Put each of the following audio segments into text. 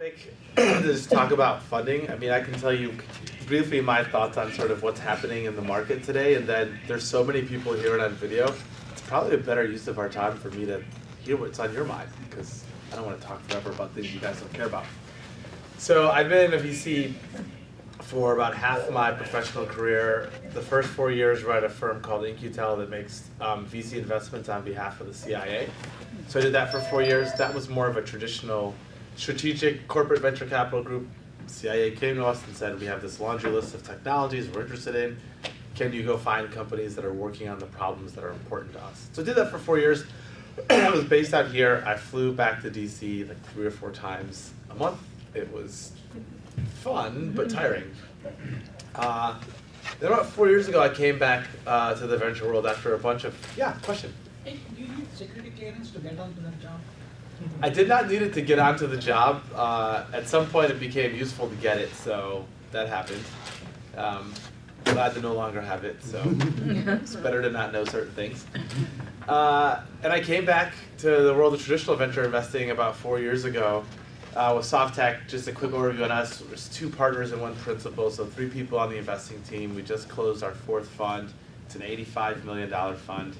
topic to just talk about funding. I mean, I can tell you briefly my thoughts on sort of what's happening in the market today, and then there's so many people here on video. It's probably a better use of our time for me to hear what's on your mind, because I don't want to talk forever about things you guys don't care about. So I've been in a VC for about half my professional career. The first 4 years were at a firm called InQtel that makes VC investments on behalf of the CIA. So I did that for 4 years. That was more of a traditional strategic corporate venture capital group. CIA came to us and said, we have this laundry list of technologies we're interested in. Can you go find companies that are working on the problems that are important to us? So I did that for 4 years. I was based out here. I flew back to DC like 3 or 4 times a month. It was fun, but tiring. Then about 4 years ago, I came back to the venture world after a bunch of, question. Hey, do you need security clearance to get onto that job? I did not need it to get onto the job. At some point, it became useful to get it, so that happened. Glad to no longer have it, so it's better to not know certain things. And I came back to the world of traditional venture investing about 4 years ago with SoftTech. Just a quick overview on us. There's 2 partners and 1 principal, so 3 people on the investing team. We just closed our 4th fund. It's an $85 million fund.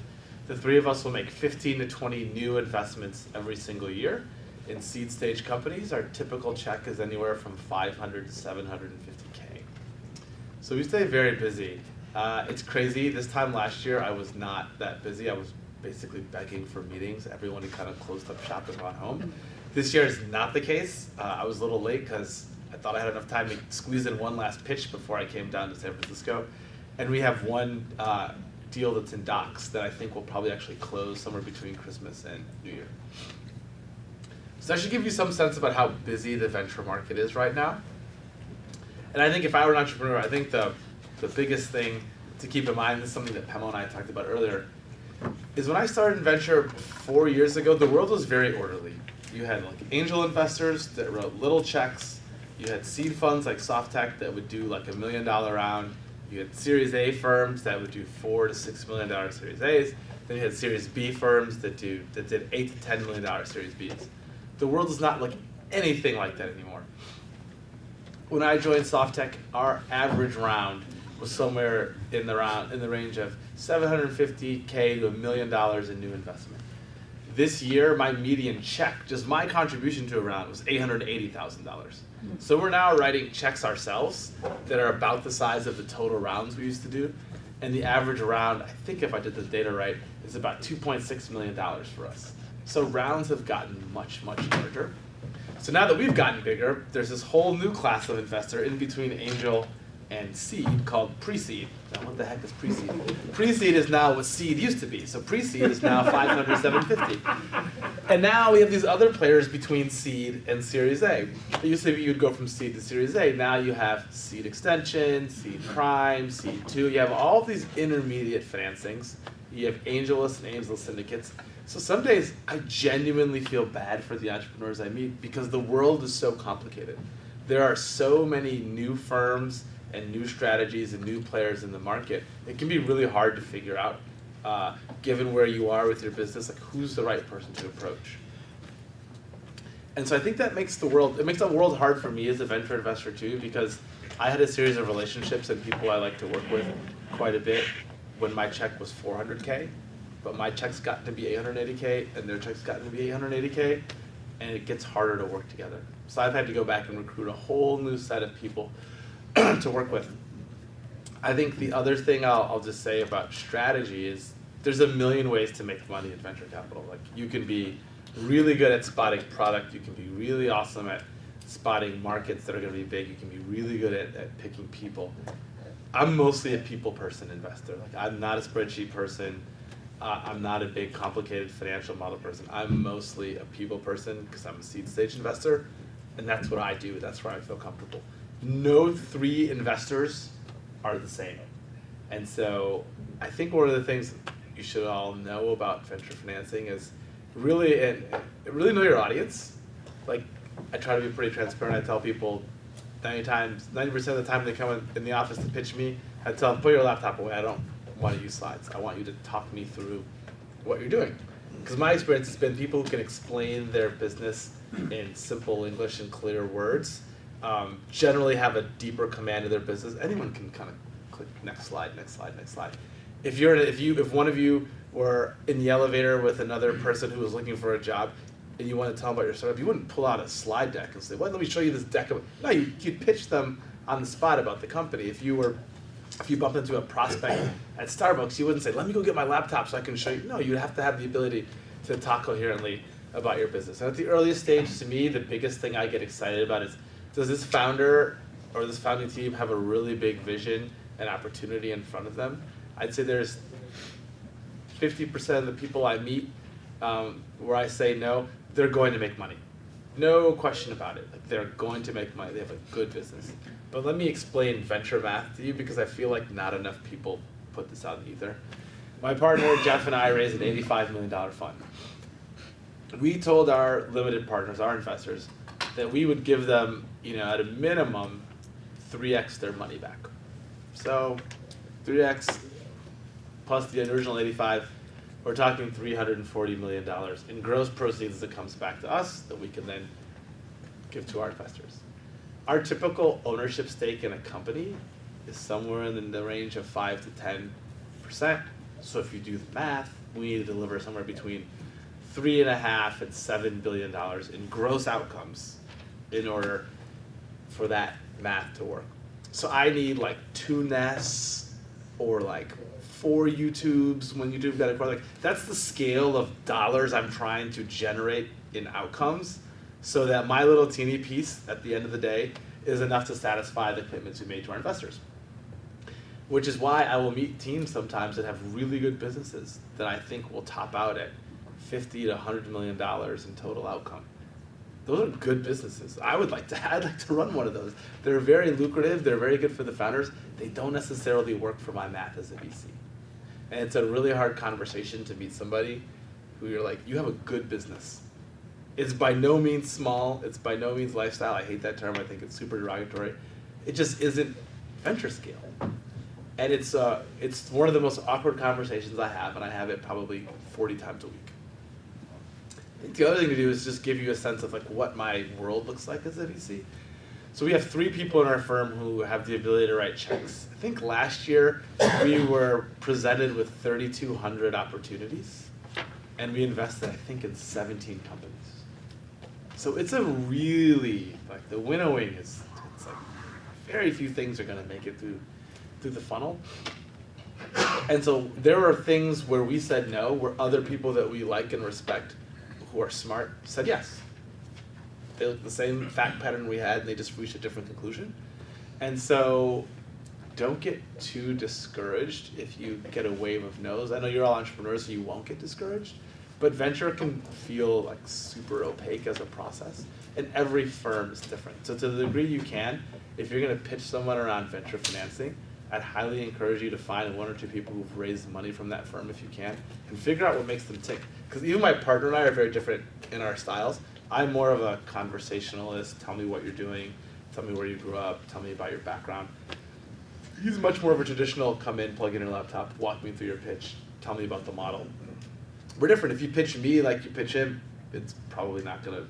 The 3 of us will make 15 to 20 new investments every single year in seed stage companies. Our typical check is anywhere from 500 to 750K. So we stay very busy. It's crazy. This time last year, I was not that busy. I was basically begging for meetings. Everyone had kind of closed up shop and gone home. This year is not the case. I was a little late because I thought I had enough time to squeeze in one last pitch before I came down to San Francisco. And we have one deal that's in docs that I think will probably actually close somewhere between Christmas and New Year. So that should give you some sense about how busy the venture market is right now. And I think if I were an entrepreneur, I think the biggest thing to keep in mind, this is something that Pamela and I talked about earlier, is when I started in venture 4 years ago, the world was very orderly. You had like angel investors that wrote little checks. You had seed funds like SoftTech that would do like $1 million round. You had Series A firms that would do $4 to $6 million Series A's. Then you had Series B firms that did $8 to $10 million Series B's. The world is not like anything like that anymore. When I joined SoftTech, our average round was somewhere in the range of $750K to $1 million in new investment. This year, my median check, just my contribution to a round, was $880,000. So we're now writing checks ourselves that are about the size of the total rounds we used to do. And the average round, I think if I did the data right, is about $2.6 million for us. So rounds have gotten much, much larger. So now that we've gotten bigger, there's this whole new class of investor in between angel and seed called pre-seed. Now what the heck is pre-seed? Pre-seed is now what seed used to be. So pre-seed is now 500, 750. And now we have these other players between seed and Series A. It used to be you'd go from seed to Series A. Now you have seed extension, seed prime, seed 2. You have all these intermediate financings. You have angelless and angel syndicates. So some days I genuinely feel bad for the entrepreneurs I meet because the world is so complicated. There are so many new firms and new strategies and new players in the market. It can be really hard to figure out, given where you are with your business, like who's the right person to approach. And so I think that makes the world hard for me as a venture investor too, because I had a series of relationships and people I like to work with quite a bit when my check was 400K, but my check's gotten to be 880K and their check's gotten to be 880K, and it gets harder to work together. So I've had to go back and recruit a whole new set of people to work with. I think the other thing I'll just say about strategy is there's a million ways to make money in venture capital. Like you can be really good at spotting product, you can be really awesome at spotting markets that are going to be big, you can be really good at picking people. I'm mostly a people person investor. Like I'm not a spreadsheet person. I'm not a big complicated financial model person. I'm mostly a people person because I'm a seed stage investor, and that's what I do. That's where I feel comfortable. No 3 investors are the same. And so I think one of the things you should all know about venture financing is really know your audience. Like I try to be pretty transparent. I tell people 90% of the time they come in the office to pitch me, I tell them, put your laptop away. I don't want to use slides. I want you to talk me through what you're doing. Because my experience has been people who can explain their business in simple English and clear words, generally have a deeper command of their business. Anyone can kind of click next slide, next slide, next slide. If one of you were in the elevator with another person who was looking for a job, and you want to tell them about your startup, you wouldn't pull out a slide deck and say, "Well, let me show you this deck of." No, you'd pitch them on the spot about the company. If you bumped into a prospect at Starbucks, you wouldn't say, "Let me go get my laptop so I can show you." No, you'd have to have the ability to talk coherently about your business. And at the earliest stage, to me, the biggest thing I get excited about is, does this founder or this founding team have a really big vision and opportunity in front of them? I'd say there's 50% of the people I meet where I say no, they're going to make money. No question about it. Like, they're going to make money. They have a good business. But let me explain venture math to you, because I feel like not enough people put this out in the ether. My partner, Jeff, and I raised an $85 million fund. We told our limited partners, our investors, that we would give them, at a minimum, 3x their money back. So 3x plus the original 85, we're talking $340 million in gross proceeds that comes back to us that we can then give to our investors. Our typical ownership stake in a company is somewhere in the range of 5 to 10%. So if you do the math, we need to deliver somewhere between $3.5 and $7 billion in gross outcomes in order for that math to work. So I need like 2 Nests or like 4 YouTubes when YouTube got acquired. Like, that's the scale of dollars I'm trying to generate in outcomes, so that my little teeny piece at the end of the day is enough to satisfy the commitments we made to our investors. Which is why I will meet teams sometimes that have really good businesses that I think will top out at $50 to $100 million in total outcome. Those are good businesses. I'd like to run one of those. They're very lucrative, they're very good for the founders. They don't necessarily work for my math as a VC. And it's a really hard conversation to meet somebody who you're like, you have a good business. It's by no means small, it's by no means lifestyle. I hate that term, I think it's super derogatory. It just isn't venture scale. And it's one of the most awkward conversations I have, and I have it probably 40 times a week. I think the other thing to do is just give you a sense of like what my world looks like as a VC. So we have 3 people in our firm who have the ability to write checks. I think last year we were presented with 3,200 opportunities, and we invested, I think, in 17 companies. So it's a really, like, the winnowing it's like very few things are gonna make it through the funnel. And so there are things where we said no, where other people that we like and respect, who are smart, said yes. They looked the same fact pattern we had, and they just reached a different conclusion. And so don't get too discouraged if you get a wave of no's. I know you're all entrepreneurs, so you won't get discouraged, but venture can feel like super opaque as a process, and every firm is different. So to the degree you can, if you're gonna pitch someone around venture financing, I'd highly encourage you to find 1 or 2 people who've raised money from that firm if you can, and figure out what makes them tick. Because even my partner and I are very different in our styles. I'm more of a conversationalist. Tell me what you're doing, tell me where you grew up, tell me about your background. He's much more of a traditional, come in, plug in your laptop, walk me through your pitch, tell me about the model. We're different. If you pitch me like you pitch him, it's probably not gonna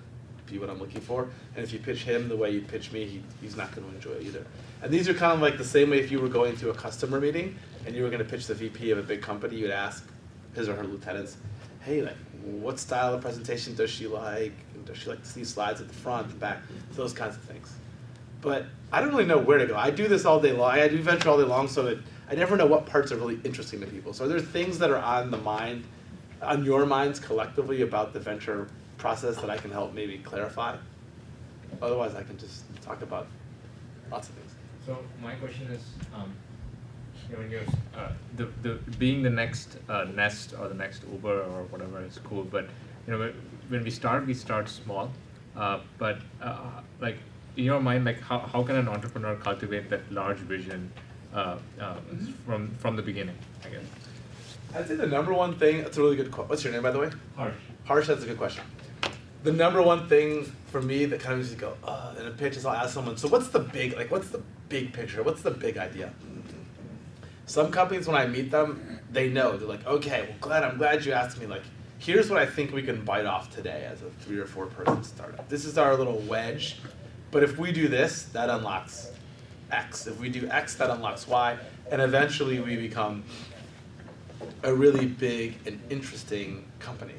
be what I'm looking for. And if you pitch him the way you pitch me, he's not gonna enjoy it either. And these are kind of like the same way if you were going to a customer meeting and you were gonna pitch the VP of a big company, you'd ask his or her lieutenants, hey, like, what style of presentation does she like? Does she like to see slides at the front, the back, those kinds of things. But I don't really know where to go. I do this all day long. I do venture all day long, so that I never know what parts are really interesting to people. So are there things that are on your minds collectively about the venture process that I can help maybe clarify? Otherwise, I can just talk about lots of things. So my question is, when you're being the next Nest or the next Uber or whatever is cool, but when we start small, but like in your mind, like how can an entrepreneur cultivate that large vision from the beginning, I guess? I'd say the number one thing, that's a really good question. What's your name, by the way? Harsh. Harsh, that's a good question. The number one thing for me that kind of just go, in a pitch is I'll ask someone, so what's the big picture? What's the big idea? Some companies, when I meet them, they know. They're like, okay, well, I'm glad you asked me. Like, here's what I think we can bite off today as a 3 or 4 person startup. This is our little wedge, but if we do this, that unlocks X. If we do X, that unlocks Y, and eventually we become a really big and interesting company.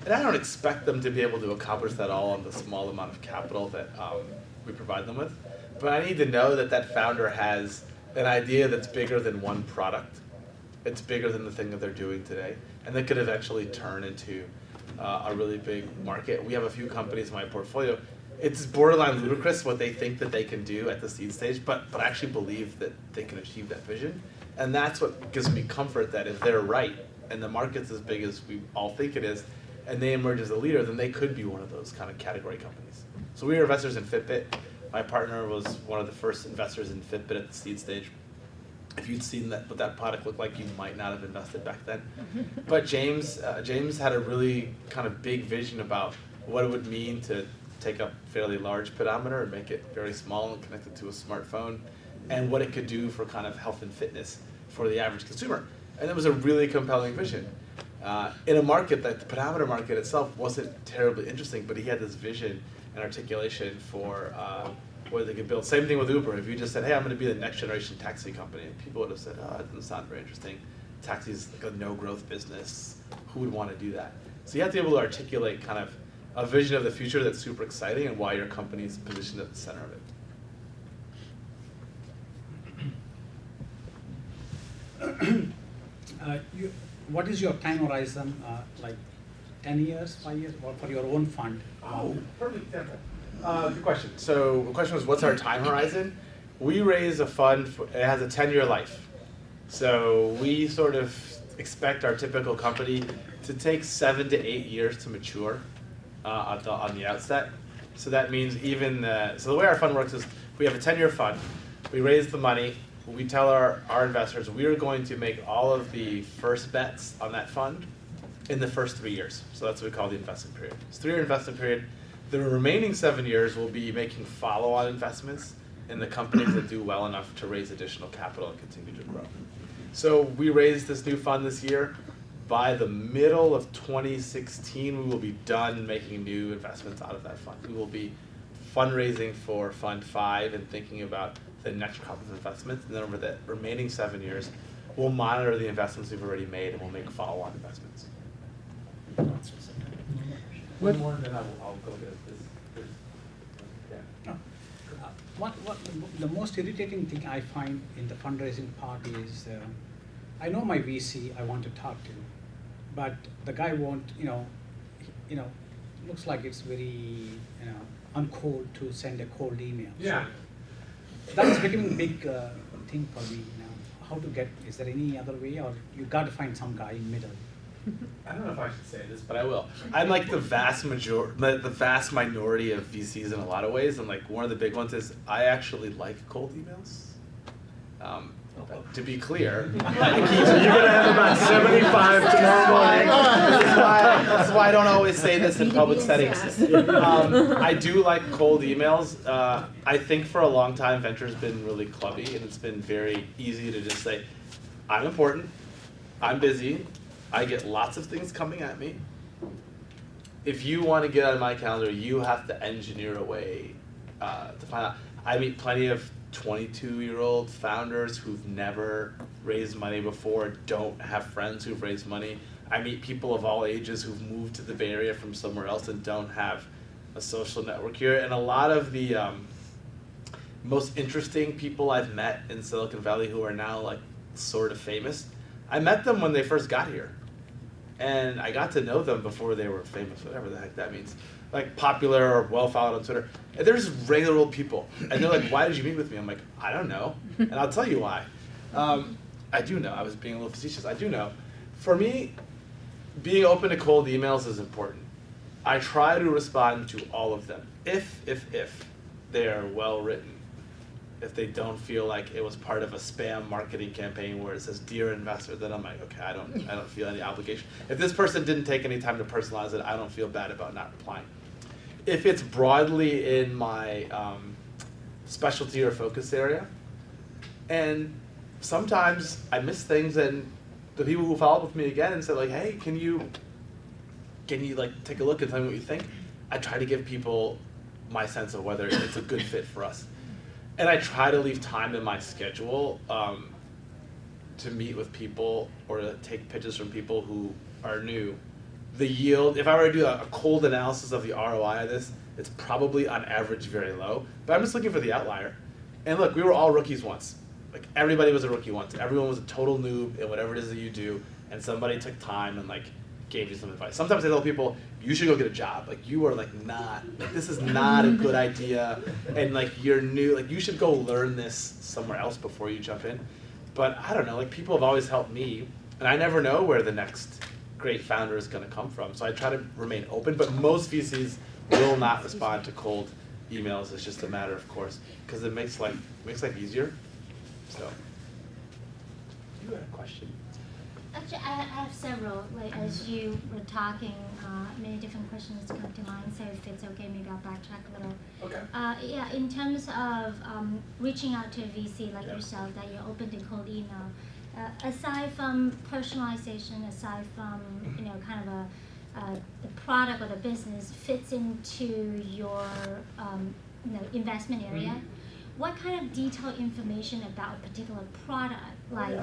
And I don't expect them to be able to accomplish that all on the small amount of capital that we provide them with, but I need to know that that founder has an idea that's bigger than one product. It's bigger than the thing that they're doing today, and that could eventually turn into a really big market. We have a few companies in my portfolio. It's borderline ludicrous what they think that they can do at the seed stage, but I actually believe that they can achieve that vision. And that's what gives me comfort that if they're right, and the market's as big as we all think it is, and they emerge as a leader, then they could be one of those kind of category companies. So we were investors in Fitbit. My partner was one of the first investors in Fitbit at the seed stage. If you'd seen what that product looked like, you might not have invested back then. But James had a really kind of big vision about what it would mean to take a fairly large pedometer and make it very small and connect it to a smartphone, and what it could do for kind of health and fitness for the average consumer. And it was a really compelling vision. In a market that the pedometer market itself wasn't terribly interesting, but he had this vision and articulation for what they could build. Same thing with Uber. If you just said, hey, I'm going to be the next generation taxi company, people would have said, oh, it doesn't sound very interesting. Taxi's like a no growth business. Who would want to do that? So you have to be able to articulate kind of a vision of the future that's super exciting and why your company is positioned at the center of it. What is your time horizon, like 10 years, 5 years, or for your own fund? Oh, perfect example. Good question. So the question was, what's our time horizon? We raise a fund, it has a 10-year life. So we sort of expect our typical company to take 7 to 8 years to mature on the outset. So that means so the way our fund works is we have a 10-year fund, we raise the money, we tell our investors we are going to make all of the first bets on that fund in the first 3 years. So that's what we call the investment period. It's a 3-year investment period. The remaining 7 years will be making follow-on investments in the companies that do well enough to raise additional capital and continue to grow. So we raised this new fund this year. By the middle of 2016, we will be done making new investments out of that fund. We will be fundraising for Fund 5 and thinking about the next crop of investments. And then over the remaining 7 years, we'll monitor the investments we've already made and we'll make follow-on investments. One more, and then I'll go get this. Yeah. What the most irritating thing I find in the fundraising part is, I know my VC I want to talk to, but the guy won't, looks like it's very, uncool to send a cold email. Yeah. So that's becoming a big thing for me now. How to get, is there any other way, or you got to find some guy in middle? I don't know if I should say this, but I will. I'm like the vast minority of VCs in a lot of ways, and like one of the big ones is I actually like cold emails. To be clear, you're gonna have about 75 tomorrow morning. That's why I don't always say this in public settings. I do like cold emails. I think for a long time venture's been really clubby, and it's been very easy to just say, I'm important, I'm busy, I get lots of things coming at me. If you want to get on my calendar, you have to engineer a way to find out. I meet plenty of 22-year-old founders who've never raised money before, don't have friends who've raised money. I meet people of all ages who've moved to the Bay Area from somewhere else and don't have a social network here. And a lot of the most interesting people I've met in Silicon Valley who are now like sort of famous, I met them when they first got here. And I got to know them before they were famous, whatever the heck that means. Like popular or well followed on Twitter. And they're just regular old people. And they're like, why did you meet with me? I'm like, I don't know. And I'll tell you why. I do know. I was being a little facetious. I do know. For me, being open to cold emails is important. I try to respond to all of them. If they are well written. If they don't feel like it was part of a spam marketing campaign where it says "Dear Investor," then I'm like, okay, I don't feel any obligation. If this person didn't take any time to personalize it, I don't feel bad about not replying. If it's broadly in my specialty or focus area, and sometimes I miss things, and the people who follow up with me again and said like, hey, can you can you like take a look and tell me what you think? I try to give people my sense of whether it's a good fit for us. And I try to leave time in my schedule to meet with people or to take pitches from people who are new. The yield, if I were to do a cold analysis of the ROI of this, it's probably on average very low, but I'm just looking for the outlier. And look, we were all rookies once. Like everybody was a rookie once. Everyone was a total noob in whatever it is that you do, and somebody took time and like gave you some advice. Sometimes I tell people, you should go get a job. Like you are like not, like this is not a good idea, and like you're new, like you should go learn this somewhere else before you jump in. But I don't know, like people have always helped me, and I never know where the next great founder is gonna come from. So I try to remain open, but most VCs will not respond to cold emails. It's just a matter of course, because it makes life easier. So, you had a question. Actually, I have several. Like as you were talking, many different questions come to mind. So if it's okay, maybe I'll backtrack a little. Okay. Yeah, in terms of reaching out to a VC like yourself, that you're open to cold email. Aside from personalization, aside from kind of the product or the business fits into your investment area. What kind of detailed information about a particular product, like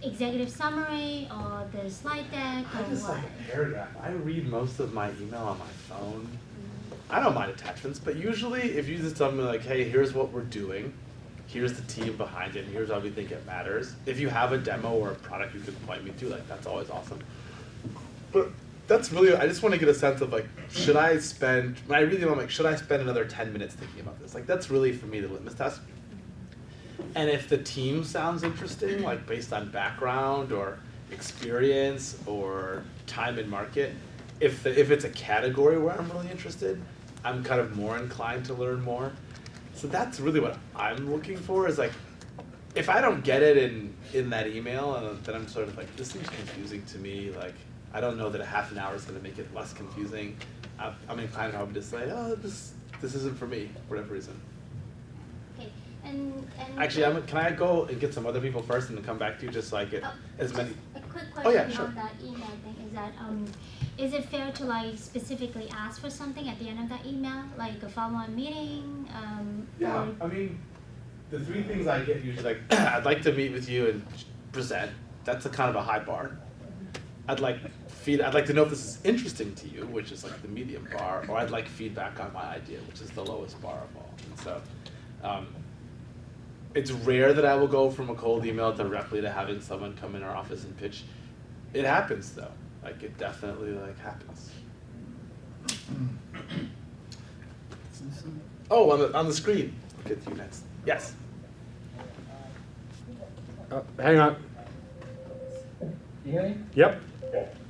executive summary or the slide deck or I just what? like a paragraph. I read most of my email on my phone. I don't mind attachments, but usually if you just tell me like, hey, here's what we're doing, here's the team behind it, and here's why we think it matters. If you have a demo or a product you can point me to, like that's always awesome. But that's really, I just want to get a sense of like, should I spend, when I read them, I'm like, should I spend another 10 minutes thinking about this? Like that's really for me the litmus test. And if the team sounds interesting, like based on background or experience or time in market, if it's a category where I'm really interested, I'm kind of more inclined to learn more. So that's really what I'm looking for is like, if I don't get it in that email, then I'm sort of like, this seems confusing to me, like, I don't know that a half an hour is going to make it less confusing. I'm inclined probably to say, oh, this isn't for me, for whatever reason. Okay, and Actually, can I go and get some other people first and then come back to you just so I get as many? A quick Oh, question yeah, sure. on that email thing is that is it fair to like specifically ask for something at the end of that email, like a follow-on meeting? Yeah, or I mean, the three things I get usually like, I'd like to meet with you and present. That's a kind of a high bar. I'd like to know if this is interesting to you, which is like the medium bar, or I'd like feedback on my idea, which is the lowest bar of all. And so, it's rare that I will go from a cold email directly to having someone come in our office and pitch. It happens though, like it definitely like happens. Oh, on the screen. I'll get to you next. Yes. Hang on. You hear me? Yep.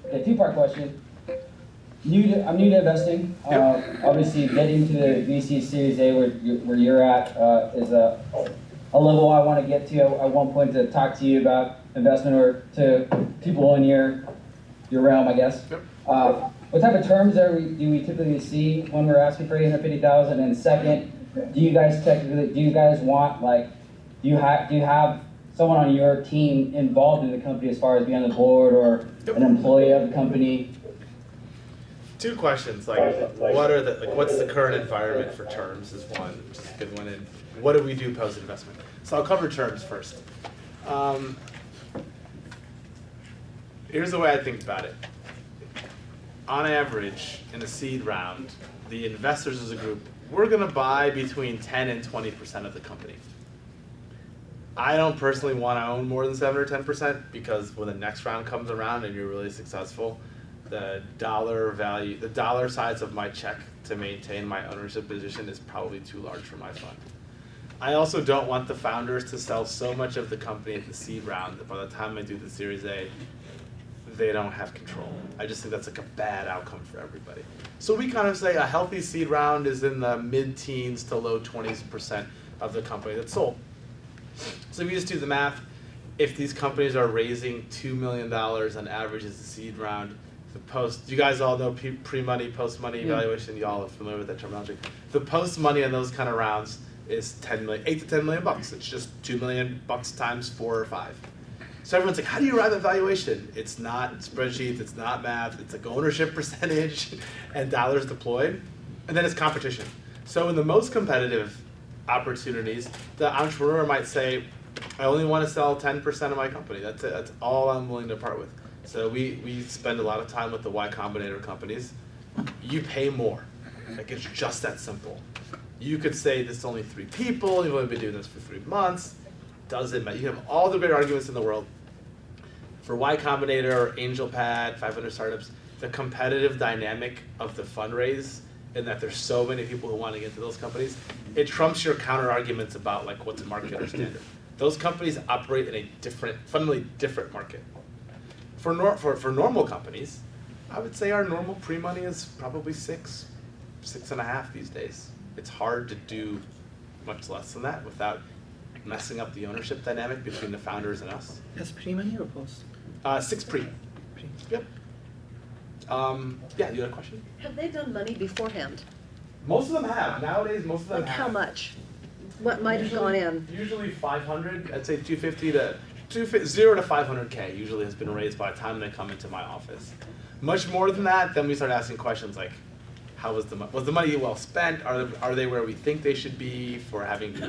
Okay, two-part question. I'm new to investing. Obviously, getting to the VC Series A where you're at is a level I want to get to at one point to talk to you about investment or to people in your realm, I guess. Yep. What type of terms do we typically see when we're asking for $850,000? And second, do you guys want like do you have someone on your team involved in the company as far as being on the board or an employee of the company? Two questions, like what's the current environment for terms is one, which is a good one, and what do we do post investment? So I'll cover terms first. Here's the way I think about it. On average, in a seed round, the investors as a group, we're gonna buy between 10 and 20% of the company. I don't personally want to own more than 7 or 10% because when the next round comes around and you're really successful, the dollar size of my check to maintain my ownership position is probably too large for my fund. I also don't want the founders to sell so much of the company at the seed round that by the time I do the Series A, they don't have control. I just think that's like a bad outcome for everybody. So we kind of say a healthy seed round is in the mid-teens to low 20% of the company that's sold. So if you just do the math, if these companies are raising $2 million on average as a seed round, you guys all know pre-money, post-money evaluation, y'all are familiar with that terminology. The post-money on those kind of rounds is 8 to 10 million bucks. It's just $2 million times 4 or 5. So everyone's like, how do you arrive at valuation? It's not spreadsheets, it's not math, it's like ownership percentage and dollars deployed. And then it's competition. So in the most competitive opportunities, the entrepreneur might say, I only want to sell 10% of my company. That's it. That's all I'm willing to part with. So we spend a lot of time with the Y Combinator companies. You pay more. Like, it's just that simple. You could say this is only 3 people, you've only been doing this for 3 months. Doesn't matter. You have all the great arguments in the world. For Y Combinator or AngelPad, 500 Startups, the competitive dynamic of the fundraise, and that there's so many people who want to get into those companies, it trumps your counter arguments about like what's market or standard. Those companies operate in a different, fundamentally different market. For normal companies, I would say our normal pre-money is probably 6.5 these days. It's hard to do much less than that without messing up the ownership dynamic between the founders and us. As pre-money or post? 6 pre. Yep. Yeah, you had a question? Have they done money beforehand? Most of them have. Nowadays, most of them Like have. how much? What might have gone in? Usually 500. I'd say 250 to 0 to 500K usually has been raised by the time they come into my office. Much more than that, then we start asking questions like, how was the money well spent? Are they where we think they should be for having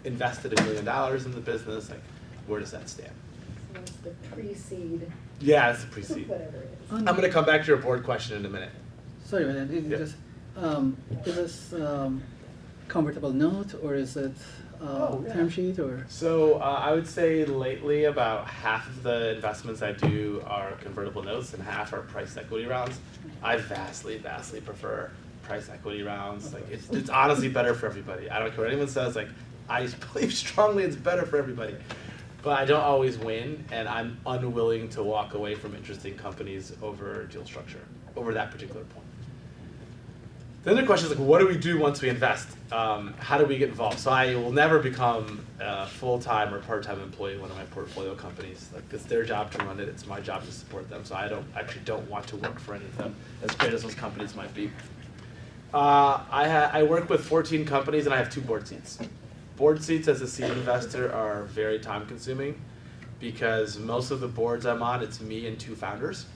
invested $1 million in the business? Like, where does that stand? So it's the pre-seed, Yeah, it's a pre-seed. whatever it is. On- I'm going to come back to your board question in a minute. Sorry, man. Yeah. Is this convertible note or is it term sheet or? So I would say lately about half of the investments I do are convertible notes and half are price equity rounds. I vastly prefer price equity rounds. Like it's honestly better for everybody. I don't care what anyone says. Like I believe strongly it's better for everybody. But I don't always win, and I'm unwilling to walk away from interesting companies over deal structure, over that particular point. Then the question is like, what do we do once we invest? How do we get involved? So I will never become a full-time or part-time employee of one of my portfolio companies. Like it's their job to run it. It's my job to support them. So I don't want to work for any of them, as great as those companies might be. I work with 14 companies and I have 2 board seats. Board seats as a seed investor are very time-consuming because most of the boards I'm on, it's me and 2 founders.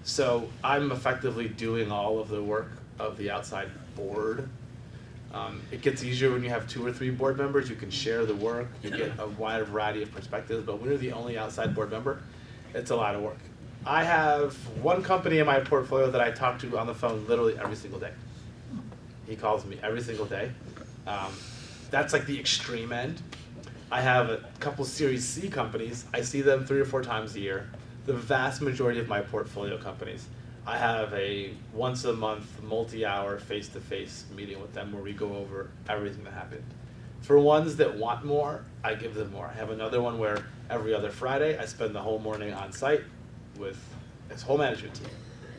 So I'm effectively doing all of the work of the outside board. It gets easier when you have 2 or 3 board members. You can share the work. You get a wide variety of perspectives. But when you're the only outside board member, it's a lot of work. I have 1 company in my portfolio that I talk to on the phone literally every single day. He calls me every single day. That's like the extreme end. I have a couple Series C companies. I see them 3 or 4 times a year. The vast majority of my portfolio companies, I have a once a month, multi-hour, face-to-face meeting with them where we go over everything that happened. For ones that want more, I give them more. I have another one where every other Friday, I spend the whole morning on site with his whole management team.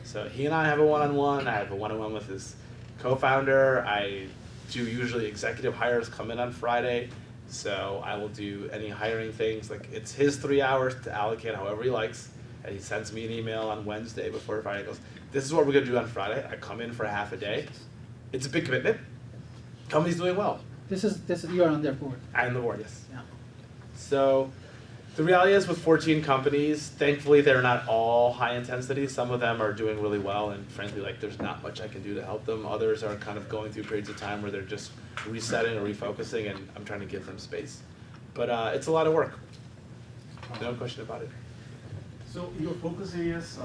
So he and I have a one-on-one. I have a one-on-one with his co-founder. I do usually executive hires come in on Friday. So I will do any hiring things. Like it's his 3 hours to allocate however he likes. And he sends me an email on Wednesday before Friday. He goes, this is what we're gonna do on Friday. I come in for a half a day. It's a big commitment. Company's doing well. This is you are on their board. I'm the board, yes. Yeah. So the reality is with 14 companies, thankfully they're not all high intensity. Some of them are doing really well and frankly like there's not much I can do to help them. Others are kind of going through periods of time where they're just resetting or refocusing and I'm trying to give them space. But it's a lot of work. No question about it. So your focus areas,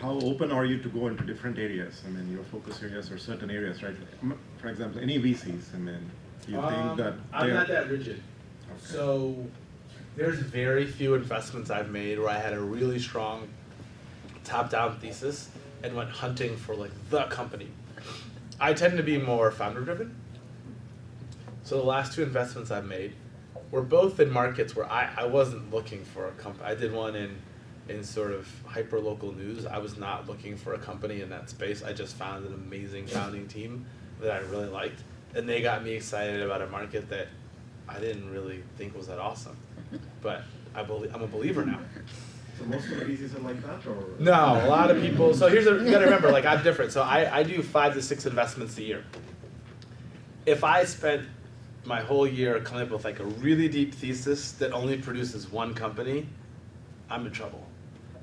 how open are you to go into different areas? I mean, your focus areas are certain areas, right? For example, any VCs, I mean, do you think that I'm not that rigid. Okay. So there's very few investments I've made where I had a really strong top-down thesis and went hunting for like the company. I tend to be more founder-driven. So the last 2 investments I've made were both in markets where I wasn't looking for a company. I did one in sort of hyper-local news. I was not looking for a company in that space. I just found an amazing founding team that I really liked. And they got me excited about a market that I didn't really think was that awesome. But I'm a believer now. So most of the VCs are like that, or? No, a lot of people. So you gotta remember, like I'm different. So I do 5 to 6 investments a year. If I spent my whole year coming up with like a really deep thesis that only produces one company, I'm in trouble.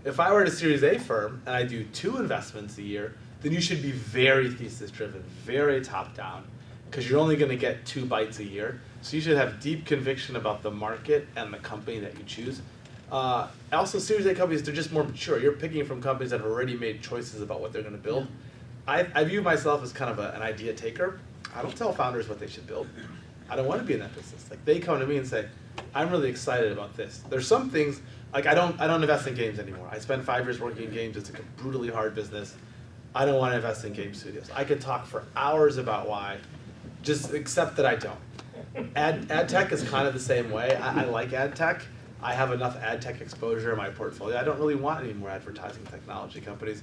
If I were at a Series A firm and I do 2 investments a year, then you should be very thesis driven, very top down, because you're only going to get 2 bites a year. So you should have deep conviction about the market and the company that you choose. Also, Series A companies, they're just more mature. You're picking from companies that have already made choices about what they're going to build. I view myself as kind of an idea taker. I don't tell founders what they should build. I don't want to be in that business. Like, they come to me and say, I'm really excited about this. There's some things, like I don't invest in games anymore. I spent 5 years working in games. It's a brutally hard business. I don't want to invest in game studios. I could talk for hours about why, just accept that I don't. Ad tech is kind of the same way. I like ad tech. I have enough ad tech exposure in my portfolio. I don't really want any more advertising technology companies.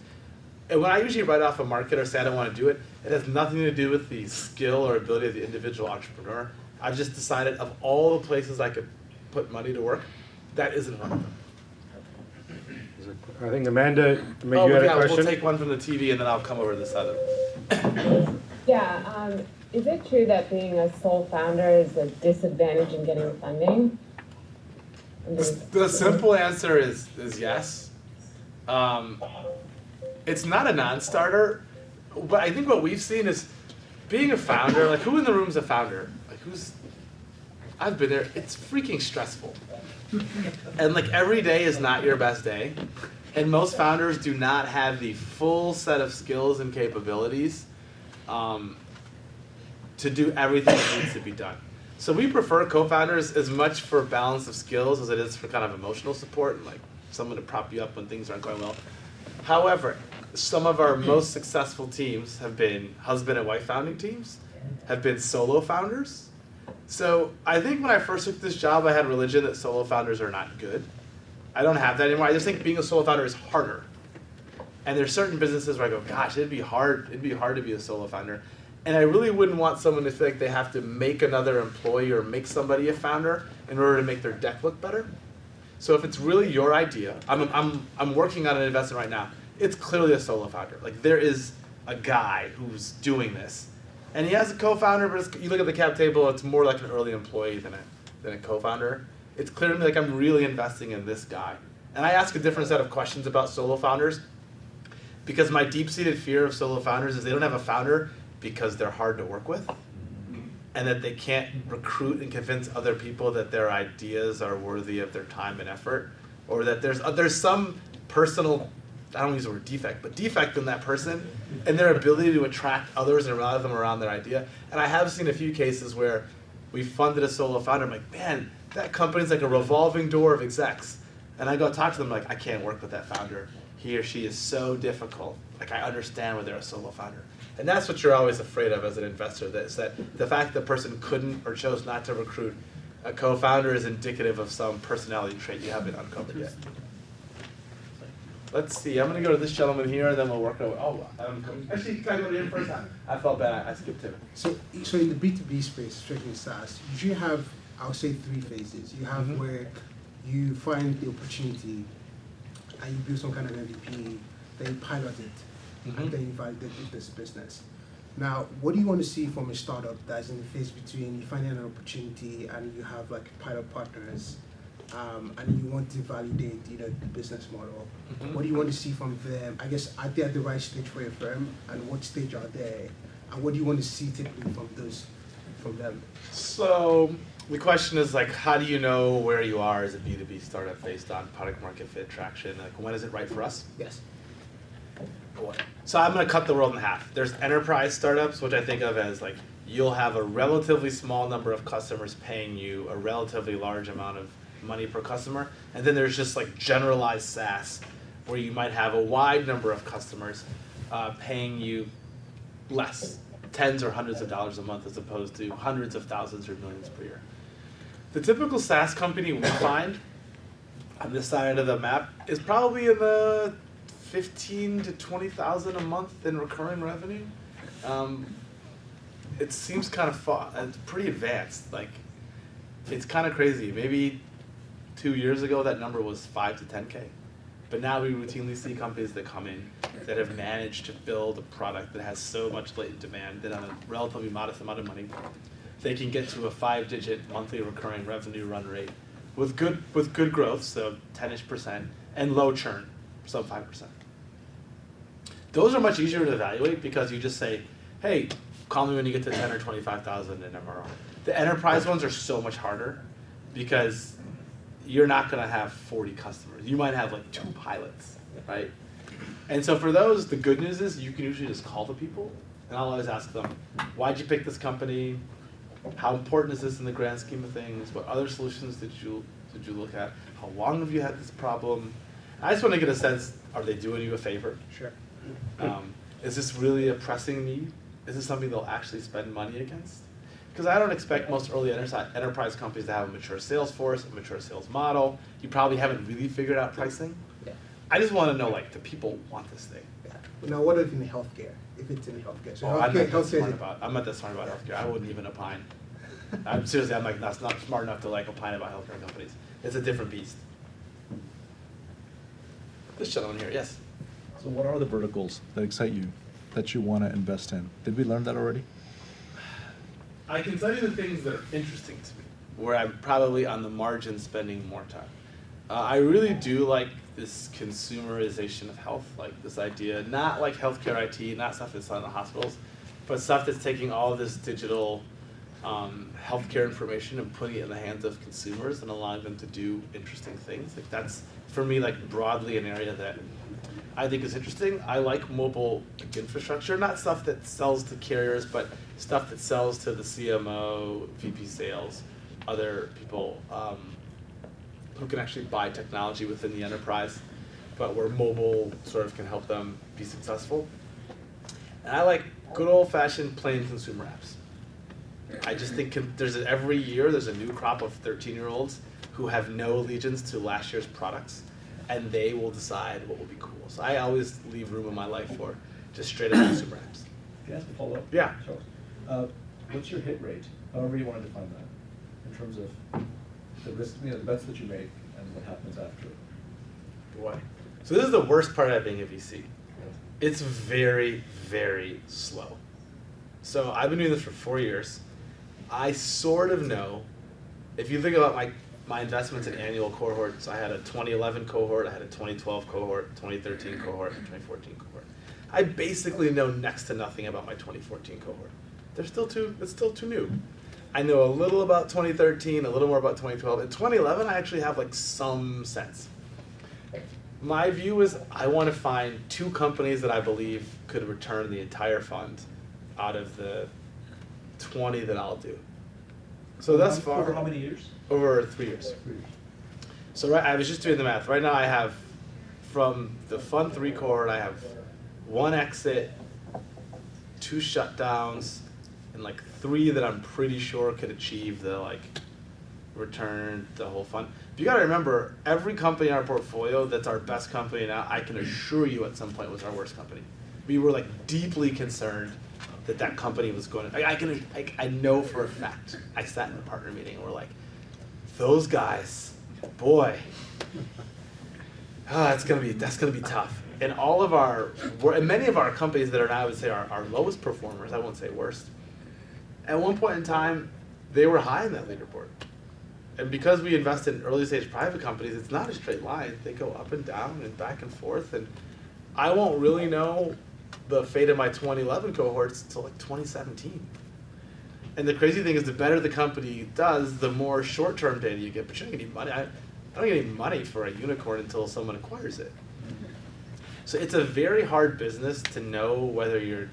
And when I usually write off a market or say I don't want to do it, it has nothing to do with the skill or ability of the individual entrepreneur. I've just decided of all the places I could put money to work, that isn't one of them. I think Amanda, you Oh, had a yeah, question? we'll take one from the TV and then I'll come over to this other. Yeah, is it true that being a sole founder is a disadvantage in getting funding? The simple answer is yes. It's not a non-starter, but I think what we've seen is being a founder, like who in the room is a founder? Like I've been there, it's freaking stressful. And like every day is not your best day. And most founders do not have the full set of skills and capabilities to do everything that needs to be done. So we prefer co-founders as much for balance of skills as it is for kind of emotional support and like someone to prop you up when things aren't going well. However, some of our most successful teams have been husband and wife founding teams, have been solo founders. So I think when I first took this job, I had religion that solo founders are not good. I don't have that anymore. I just think being a solo founder is harder. And there's certain businesses where I go, gosh, it'd be hard to be a solo founder. And I really wouldn't want someone to feel like they have to make another employee or make somebody a founder in order to make their deck look better. So if it's really your idea, I'm working on an investment right now. It's clearly a solo founder. Like there is a guy who's doing this, and he has a co-founder. But you look at the cap table, it's more like an early employee than a co-founder. It's clear to me like I'm really investing in this guy. And I ask a different set of questions about solo founders because my deep-seated fear of solo founders is they don't have a founder because they're hard to work with, and that they can't recruit and convince other people that their ideas are worthy of their time and effort, or that there's some personal, I don't use the word defect, but defect in that person and their ability to attract others and rally them around their idea. And I have seen a few cases where we funded a solo founder. I'm like, man, that company's like a revolving door of execs. And I go talk to them like, I can't work with that founder. He or she is so difficult. Like I understand when they're a solo founder. And that's what you're always afraid of as an investor, is that the fact the person couldn't or chose not to recruit a co-founder is indicative of some personality trait you haven't uncovered yet. Let's see, I'm gonna go to this gentleman here and then we'll work our actually, can I go to him first? I felt bad, I skipped him. So in the B2B space, especially in SaaS, you usually have, I would say, 3 phases. You have where you find the opportunity and you build some kind of MVP, then you pilot it, and then you validate this business. Now, what do you want to see from a startup that's in the phase between you finding an opportunity and you have like pilot partners, and you want to validate the business model? What do you want to see from them? I guess, are they at the right stage for your firm, and what stage are they? And what do you want to see typically from them? So the question is like, how do you know where you are as a B2B startup based on product market fit traction? Like, when is it right for us? Yes. So I'm going to cut the world in half. There's enterprise startups, which I think of as like, you'll have a relatively small number of customers paying you a relatively large amount of money per customer. And then there's just like generalized SaaS, where you might have a wide number of customers paying you less, tens or hundreds of dollars a month, as opposed to hundreds of thousands or millions per year. The typical SaaS company we find on this side of the map is probably in the 15 to 20,000 a month in recurring revenue. It seems kind of far, it's pretty advanced. Like, it's kind of crazy. Maybe 2 years ago that number was 5 to 10K. But now we routinely see companies that come in that have managed to build a product that has so much latent demand that on a relatively modest amount of money they can get to a 5-digit monthly recurring revenue run rate with good growth, so 10-ish%, and low churn, sub 5%. Those are much easier to evaluate because you just say, hey, call me when you get to 10 or 25,000 in MRR. The enterprise ones are so much harder because you're not going to have 40 customers. You might have like 2 pilots, right? And so for those, the good news is you can usually just call the people, and I'll always ask them, why'd you pick this company? How important is this in the grand scheme of things? What other solutions did you look at? How long have you had this problem? I just want to get a sense, are they doing you a favor? Sure. Is this really a pressing need? Is this something they'll actually spend money against? Because I don't expect most early enterprise companies to have a mature sales force, a mature sales model. You probably haven't really figured out pricing. Yeah. I just want to know, like, do people want this thing? Now, what if in healthcare? If it's in healthcare, so I'm not that healthcare smart about healthcare. I wouldn't even opine. I'm seriously, I'm like not smart enough to like opine about healthcare companies. It's a different beast. This gentleman here, yes. So what are the verticals that excite you, that you want to invest in? Did we learn that already? I can tell you the things that are interesting to me, where I'm probably on the margin spending more time. I really do like this consumerization of health, like this idea, not like healthcare IT, not stuff that's on the hospitals, but stuff that's taking all this digital healthcare information and putting it in the hands of consumers and allowing them to do interesting things. Like that's, for me, like broadly an area that I think is interesting. I like mobile infrastructure, not stuff that sells to carriers, but stuff that sells to the CMO, VP sales, other people who can actually buy technology within the enterprise, but where mobile sort of can help them be successful. And I like good old-fashioned plain consumer apps. I just think every year there's a new crop of 13-year-olds who have no allegiance to last year's products, and they will decide what will be cool. So I always leave room in my life for just straight up consumer apps. Can I ask a follow-up? Yeah. Sure. What's your hit rate, however you want to define that, in terms of the risk, the bets that you make and what happens after? Boy. So this is the worst part of being a VC. It's very, very slow. So I've been doing this for 4 years. I sort of know, if you think about my investments in annual cohorts, I had a 2011 cohort, I had a 2012 cohort, 2013 cohort, and 2014 cohort. I basically know next to nothing about my 2014 cohort. It's still too new. I know a little about 2013, a little more about 2012. In 2011, I actually have like some sense. My view is I want to find 2 companies that I believe could return the entire fund out of the 20 that I'll do. So thus far, Over how many years? over 3 years. 3 years. So I was just doing the math. Right now I have, from the Fund 3 cohort, I have 1 exit, 2 shutdowns, and like 3 that I'm pretty sure could achieve the like return, the whole fund. But you gotta remember, every company in our portfolio that's our best company now, I can assure you at some point was our worst company. We were like deeply concerned that company was going to, I know for a fact, I sat in a partner meeting and we're like, those guys, boy, that's gonna be tough. And many of our companies that are now, I would say, our lowest performers, I won't say worst, at one point in time, they were high in that leaderboard. And because we invest in early stage private companies, it's not a straight line. They go up and down and back and forth. And I won't really know the fate of my 2011 cohorts until like 2017. And the crazy thing is, the better the company does, the more short-term data you get. But you don't get any money. I don't get any money for a unicorn until someone acquires it. So it's a very hard business to know whether you're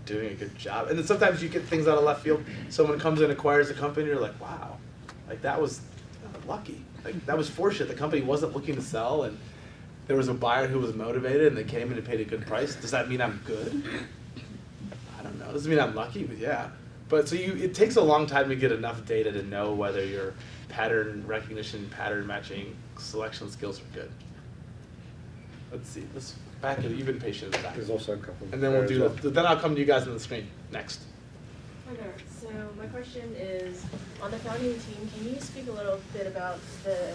doing a good job. And then sometimes you get things out of left field. Someone comes in, acquires a company, you're like, wow, like that was lucky. Like that was fortunate. The company wasn't looking to sell, and there was a buyer who was motivated, and they came in and paid a good price. Does that mean I'm good? I don't know. Doesn't mean I'm lucky, but yeah. But so it takes a long time to get enough data to know whether your pattern recognition, pattern matching, selection skills are good. Let's see. Let's back it. You've been patient in the back. There's also a couple. And then we'll do then I'll come to you guys on the screen next. Hi there. So my question is, on the founding team, can you speak a little bit about the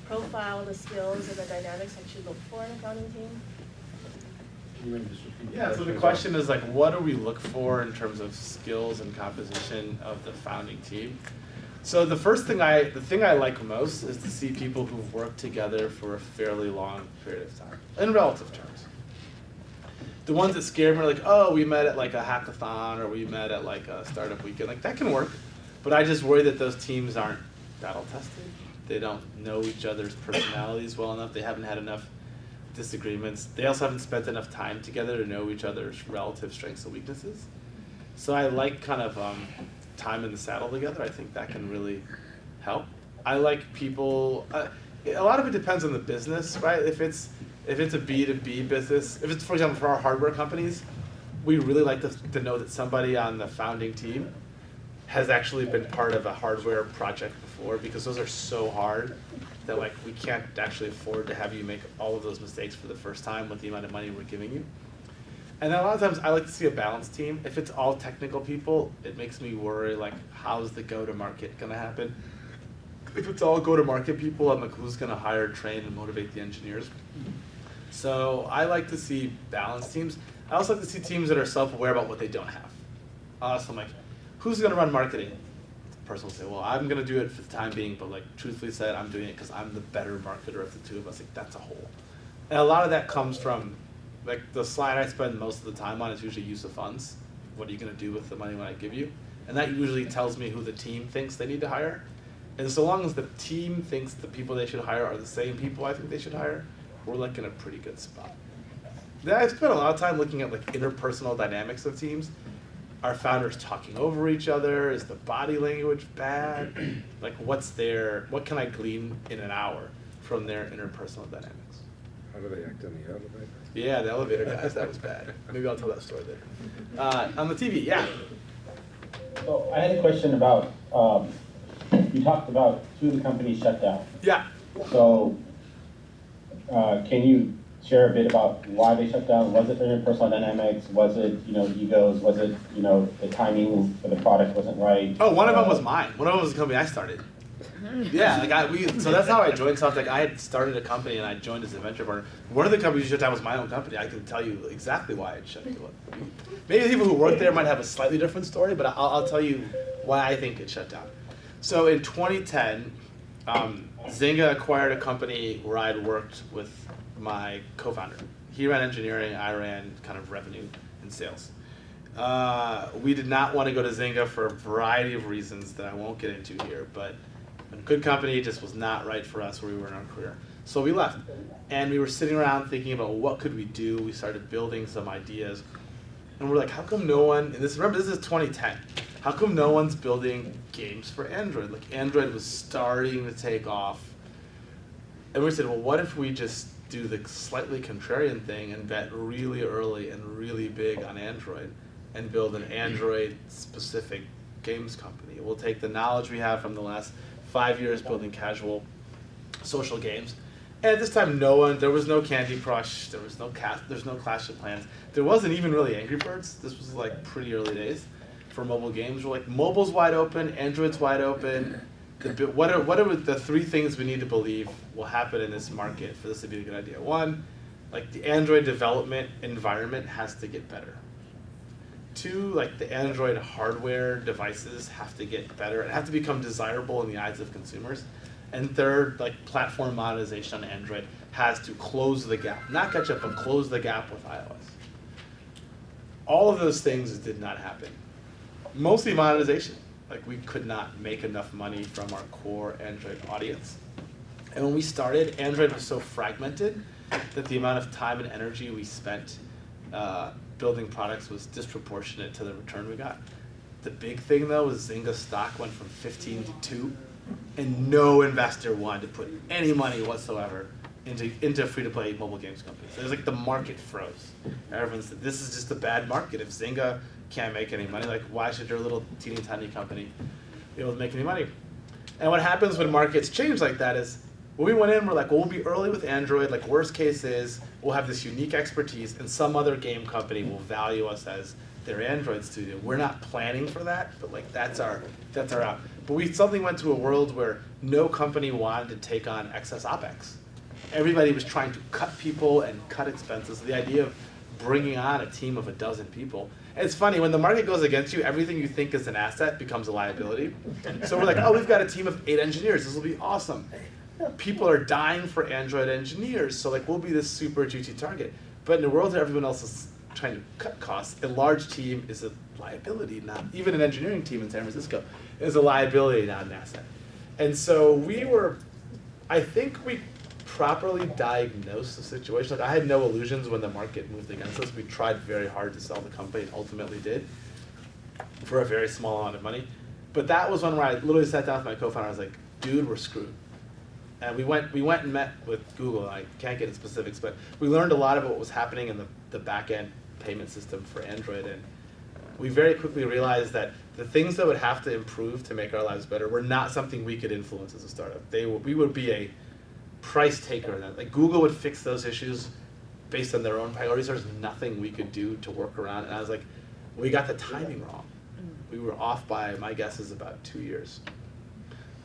profile, the skills, and the dynamics that you look for in a founding team? Can you maybe just repeat? Yeah, so the question is like, what do we look for in terms of skills and composition of the founding team? So the thing I like most is to see people who've worked together for a fairly long period of time, in relative terms. The ones that scare me are like, oh, we met at like a hackathon, or we met at like a startup weekend. Like that can work, but I just worry that those teams aren't battle tested. They don't know each other's personalities well enough. They haven't had enough disagreements. They also haven't spent enough time together to know each other's relative strengths and weaknesses. So I like kind of time in the saddle together. I think that can really help. I like people, a lot of it depends on the business, right? If it's a B2B business, if it's, for example, for our hardware companies, we really like to know that somebody on the founding team has actually been part of a hardware project before, because those are so hard that like we can't actually afford to have you make all of those mistakes for the first time with the amount of money we're giving you. And then a lot of times I like to see a balanced team. If it's all technical people, it makes me worry, like, how's the go-to-market gonna happen? If it's all go-to-market people, I'm like, who's gonna hire, train, and motivate the engineers? So I like to see balanced teams. I also like to see teams that are self-aware about what they don't have. So I'm like, who's gonna run marketing? The person will say, well, I'm gonna do it for the time being, but like, truthfully said, I'm doing it because I'm the better marketer of the two of us. Like, that's a whole. And a lot of that comes from, like, the slide I spend most of the time on is usually use of funds. What are you gonna do with the money when I give you? And that usually tells me who the team thinks they need to hire. And so long as the team thinks the people they should hire are the same people I think they should hire, we're like in a pretty good spot. Then I spent a lot of time looking at like interpersonal dynamics of teams. Are founders talking over each other? Is the body language bad? Like what can I glean in an hour from their interpersonal dynamics? How do they act in the elevator? Yeah, the elevator guys, that was bad. Maybe I'll tell that story later. On the TV, yeah. So I had a question about, you talked about 2 of the companies shut down. Yeah. So can you share a bit about why they shut down? Was it interpersonal dynamics? Was it, egos? Was it, the timing for the product wasn't right? Oh, one of them was mine. One of them was the company I started. Yeah, so that's how I joined SoftTech. I had started a company and I joined as a venture partner. One of the companies you shut down was my own company. I can tell you exactly why it shut down. Maybe the people who work there might have a slightly different story, but I'll tell you why I think it shut down. So in 2010, Zynga acquired a company where I had worked with my co-founder. He ran engineering, I ran kind of revenue and sales. We did not want to go to Zynga for a variety of reasons that I won't get into here, but a good company just was not right for us where we were in our career. So we left, and we were sitting around thinking about what could we do. We started building some ideas, and we're like, how come no one, and remember this is 2010, how come no one's building games for Android? Like Android was starting to take off. And we said, well, what if we just do the slightly contrarian thing and bet really early and really big on Android and build an Android-specific games company? We'll take the knowledge we have from the last 5 years building casual social games. And at this time, there was no Candy Crush, there's no Clash of Clans. There wasn't even really Angry Birds. This was like pretty early days for mobile games. We're like, mobile's wide open, Android's wide open. What are the 3 things we need to believe will happen in this market for this to be a good idea? 1, like the Android development environment has to get better. 2, like the Android hardware devices have to get better and have to become desirable in the eyes of consumers. And 3rd, like platform monetization on Android has to close the gap, not catch up, but close the gap with iOS. All of those things did not happen. Mostly monetization. Like we could not make enough money from our core Android audience. And when we started, Android was so fragmented that the amount of time and energy we spent building products was disproportionate to the return we got. The big thing though was Zynga's stock went from 15 to 2, and no investor wanted to put any money whatsoever into free-to-play mobile games companies. It was like the market froze. Everyone said, this is just a bad market. If Zynga can't make any money, like why should your little teeny tiny company be able to make any money? And what happens when markets change like that is, when we went in, we're like, well, we'll be early with Android. Like worst case is, we'll have this unique expertise and some other game company will value us as their Android studio. We're not planning for that, but like that's our out. But we suddenly went to a world where no company wanted to take on excess OpEx. Everybody was trying to cut people and cut expenses. The idea of bringing on a team of 12 people. And it's funny, when the market goes against you, everything you think is an asset becomes a liability. So we're like, oh, we've got a team of 8 engineers. This will be awesome. People are dying for Android engineers, so like we'll be this super juicy target. But in a world where everyone else is trying to cut costs, a large team is a liability, not even an engineering team in San Francisco is a liability, not an asset. And so I think we properly diagnosed the situation. Like I had no illusions when the market moved against us. We tried very hard to sell the company and ultimately did for a very small amount of money. But that was one where I literally sat down with my co-founder. I was like, dude, we're screwed. And we went and met with Google. I can't get into specifics, but we learned a lot about what was happening in the back-end payment system for Android. And we very quickly realized that the things that would have to improve to make our lives better were not something we could influence as a startup. We would be a price taker in that. Like Google would fix those issues based on their own priorities. There's nothing we could do to work around. And I was like, we got the timing wrong. We were off by, my guess is about 2 years.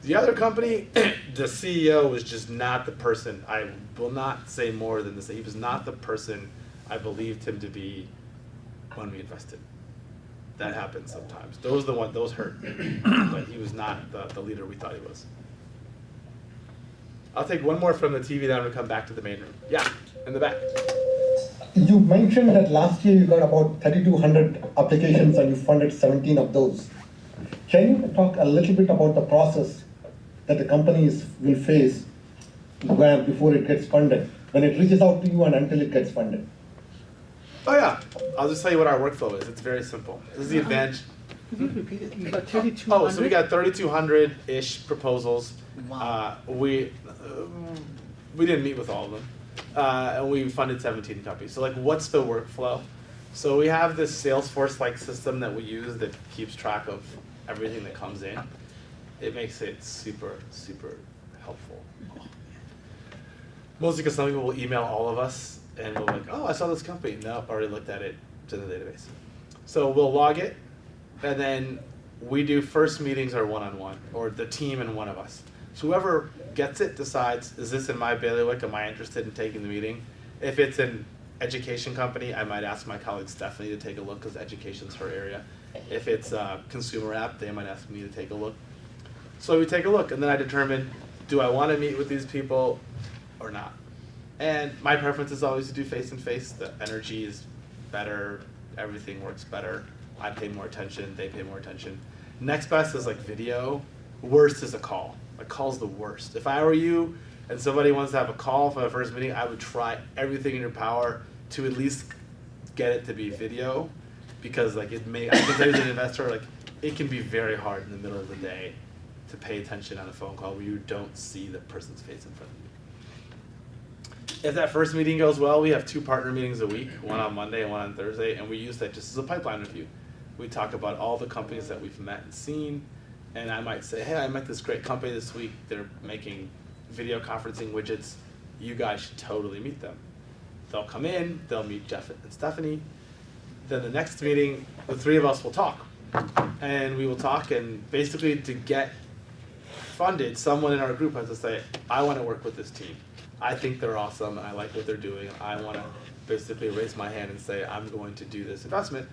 The other company, the CEO was just not the person. I will not say more than this. He was not the person I believed him to be when we invested. That happens sometimes. Those hurt. But he was not the leader we thought he was. I'll take one more from the TV, then I'm going to come back to the main room. Yeah, in the back. You mentioned that last year you got about 3,200 applications and you funded 17 of those. Can you talk a little bit about the process that the companies will face before it gets funded, when it reaches out to you and until it gets funded? Oh yeah, I'll just tell you what our workflow is. It's very simple. This is the advantage. Could you repeat it? You got 3,200? Oh, so we got 3,200-ish proposals. Wow. We didn't meet with all of them, and we funded 17 companies. So like, what's the workflow? So we have this Salesforce-like system that we use that keeps track of everything that comes in. It makes it super, super helpful. Mostly because some people will email all of us and we'll be like, oh, I saw this company. No, already looked at it. It's in the database. So we'll log it, and then we do first meetings or one-on-one, or the team and one of us. So whoever gets it decides, is this in my bailiwick? Am I interested in taking the meeting? If it's an education company, I might ask my colleague Stephanie to take a look because education's her area. If it's a consumer app, they might ask me to take a look. So we take a look, and then I determine, do I want to meet with these people or not? And my preference is always to do face-to-face. The energy is better, everything works better. I pay more attention, they pay more attention. Next best is like video. Worst is a call. A call's the worst. If I were you and somebody wants to have a call for the first meeting, I would try everything in your power to at least get it to be video, because like I can tell you as an investor, like it can be very hard in the middle of the day to pay attention on a phone call where you don't see the person's face in front of you. If that first meeting goes well, we have 2 partner meetings a week, one on Monday and one on Thursday, and we use that just as a pipeline review. We talk about all the companies that we've met and seen, and I might say, hey, I met this great company this week. They're making video conferencing widgets. You guys should totally meet them. They'll come in, they'll meet Jeff and Stephanie. Then the next meeting, the 3 of us will talk. And we will talk, and basically to get funded, someone in our group has to say, I want to work with this team. I think they're awesome, and I like what they're doing. I want to basically raise my hand and say, I'm going to do this investment.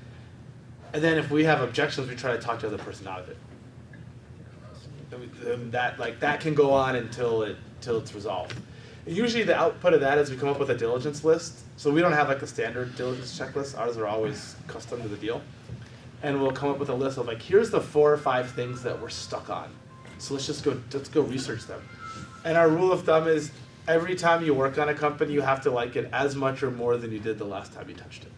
And then if we have objections, we try to talk the other person out of it. And that can go on until it's resolved. And usually the output of that is we come up with a diligence list. So we don't have like a standard diligence checklist. Ours are always custom to the deal. And we'll come up with a list of like, here's the 4 or 5 things that we're stuck on. So let's go research them. And our rule of thumb is every time you work on a company, you have to like it as much or more than you did the last time you touched it.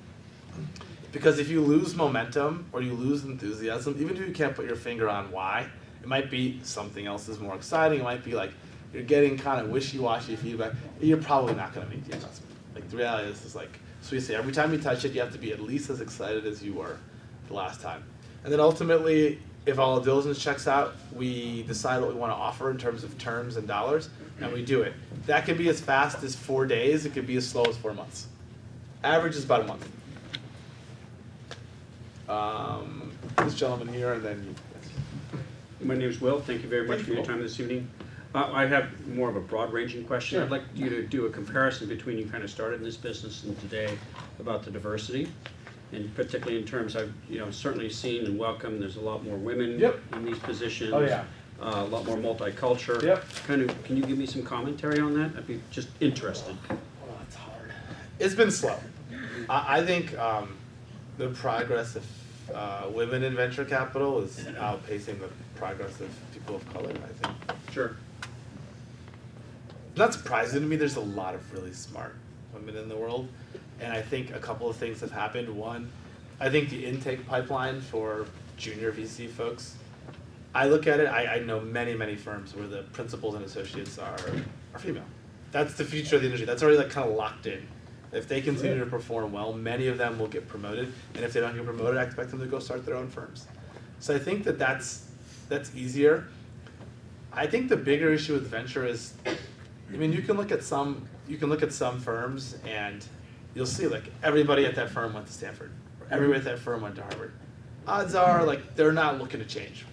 Because if you lose momentum or you lose enthusiasm, even if you can't put your finger on why, it might be something else is more exciting. It might be like you're getting kind of wishy-washy feedback. You're probably not going to make the investment. Like the reality is like, so we say every time you touch it, you have to be at least as excited as you were the last time. And then ultimately, if all the diligence checks out, we decide what we want to offer in terms of terms and dollars, and we do it. That can be as fast as 4 days. It could be as slow as 4 months. Average is about a month. This gentleman here, and then you. My name is Will. Thank you very much for your time this evening. I have more of a broad-ranging question. Sure. I'd like you to do a comparison between you kind of started in this business and today. about the diversity, and particularly in terms I've certainly seen and welcomed. There's a lot more women in these positions. Oh, yeah. A lot more multicultural. Yep. Can you give me some commentary on that? I'd be just interested. Oh, it's hard. It's been slow. I think the progress of women in venture capital is outpacing the progress of people of color, I think. Sure. Not surprising to me, there's a lot of really smart women in the world. And I think a couple of things have happened. One, I think the intake pipeline for junior VC folks, I look at it, I know many firms where the principals and associates are female. That's the future of the industry. That's already like kind of locked in. If they continue to perform well, many of them will get promoted. And if they don't get promoted, I expect them to go start their own firms. So I think that's easier. I think the bigger issue with venture is, I mean, you can look at some firms and you'll see like everybody at that firm went to Stanford. Or everybody at that firm went to Harvard. Odds are like they're not looking to change.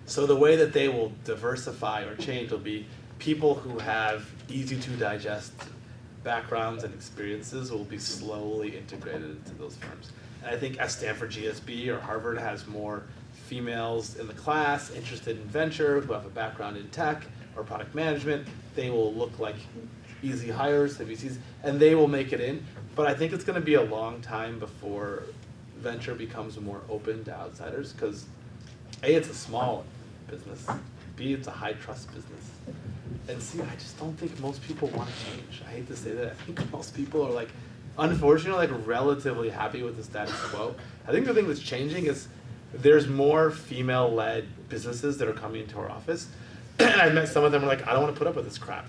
So the way that they will diversify or change will be people who have easy to digest backgrounds and experiences will be slowly integrated into those firms. And I think as Stanford GSB or Harvard has more females in the class interested in venture, who have a background in tech or product management, they will look like easy hires to VCs, and they will make it in. But I think it's going to be a long time before venture becomes more open to outsiders, because A, it's a small business, B, it's a high trust business, and C, I just don't think most people want to change. I hate to say that. I think most people are like, unfortunately, like relatively happy with the status quo. I think the thing that's changing is there's more female-led businesses that are coming into our office, and I've met some of them who are like, I don't want to put up with this crap.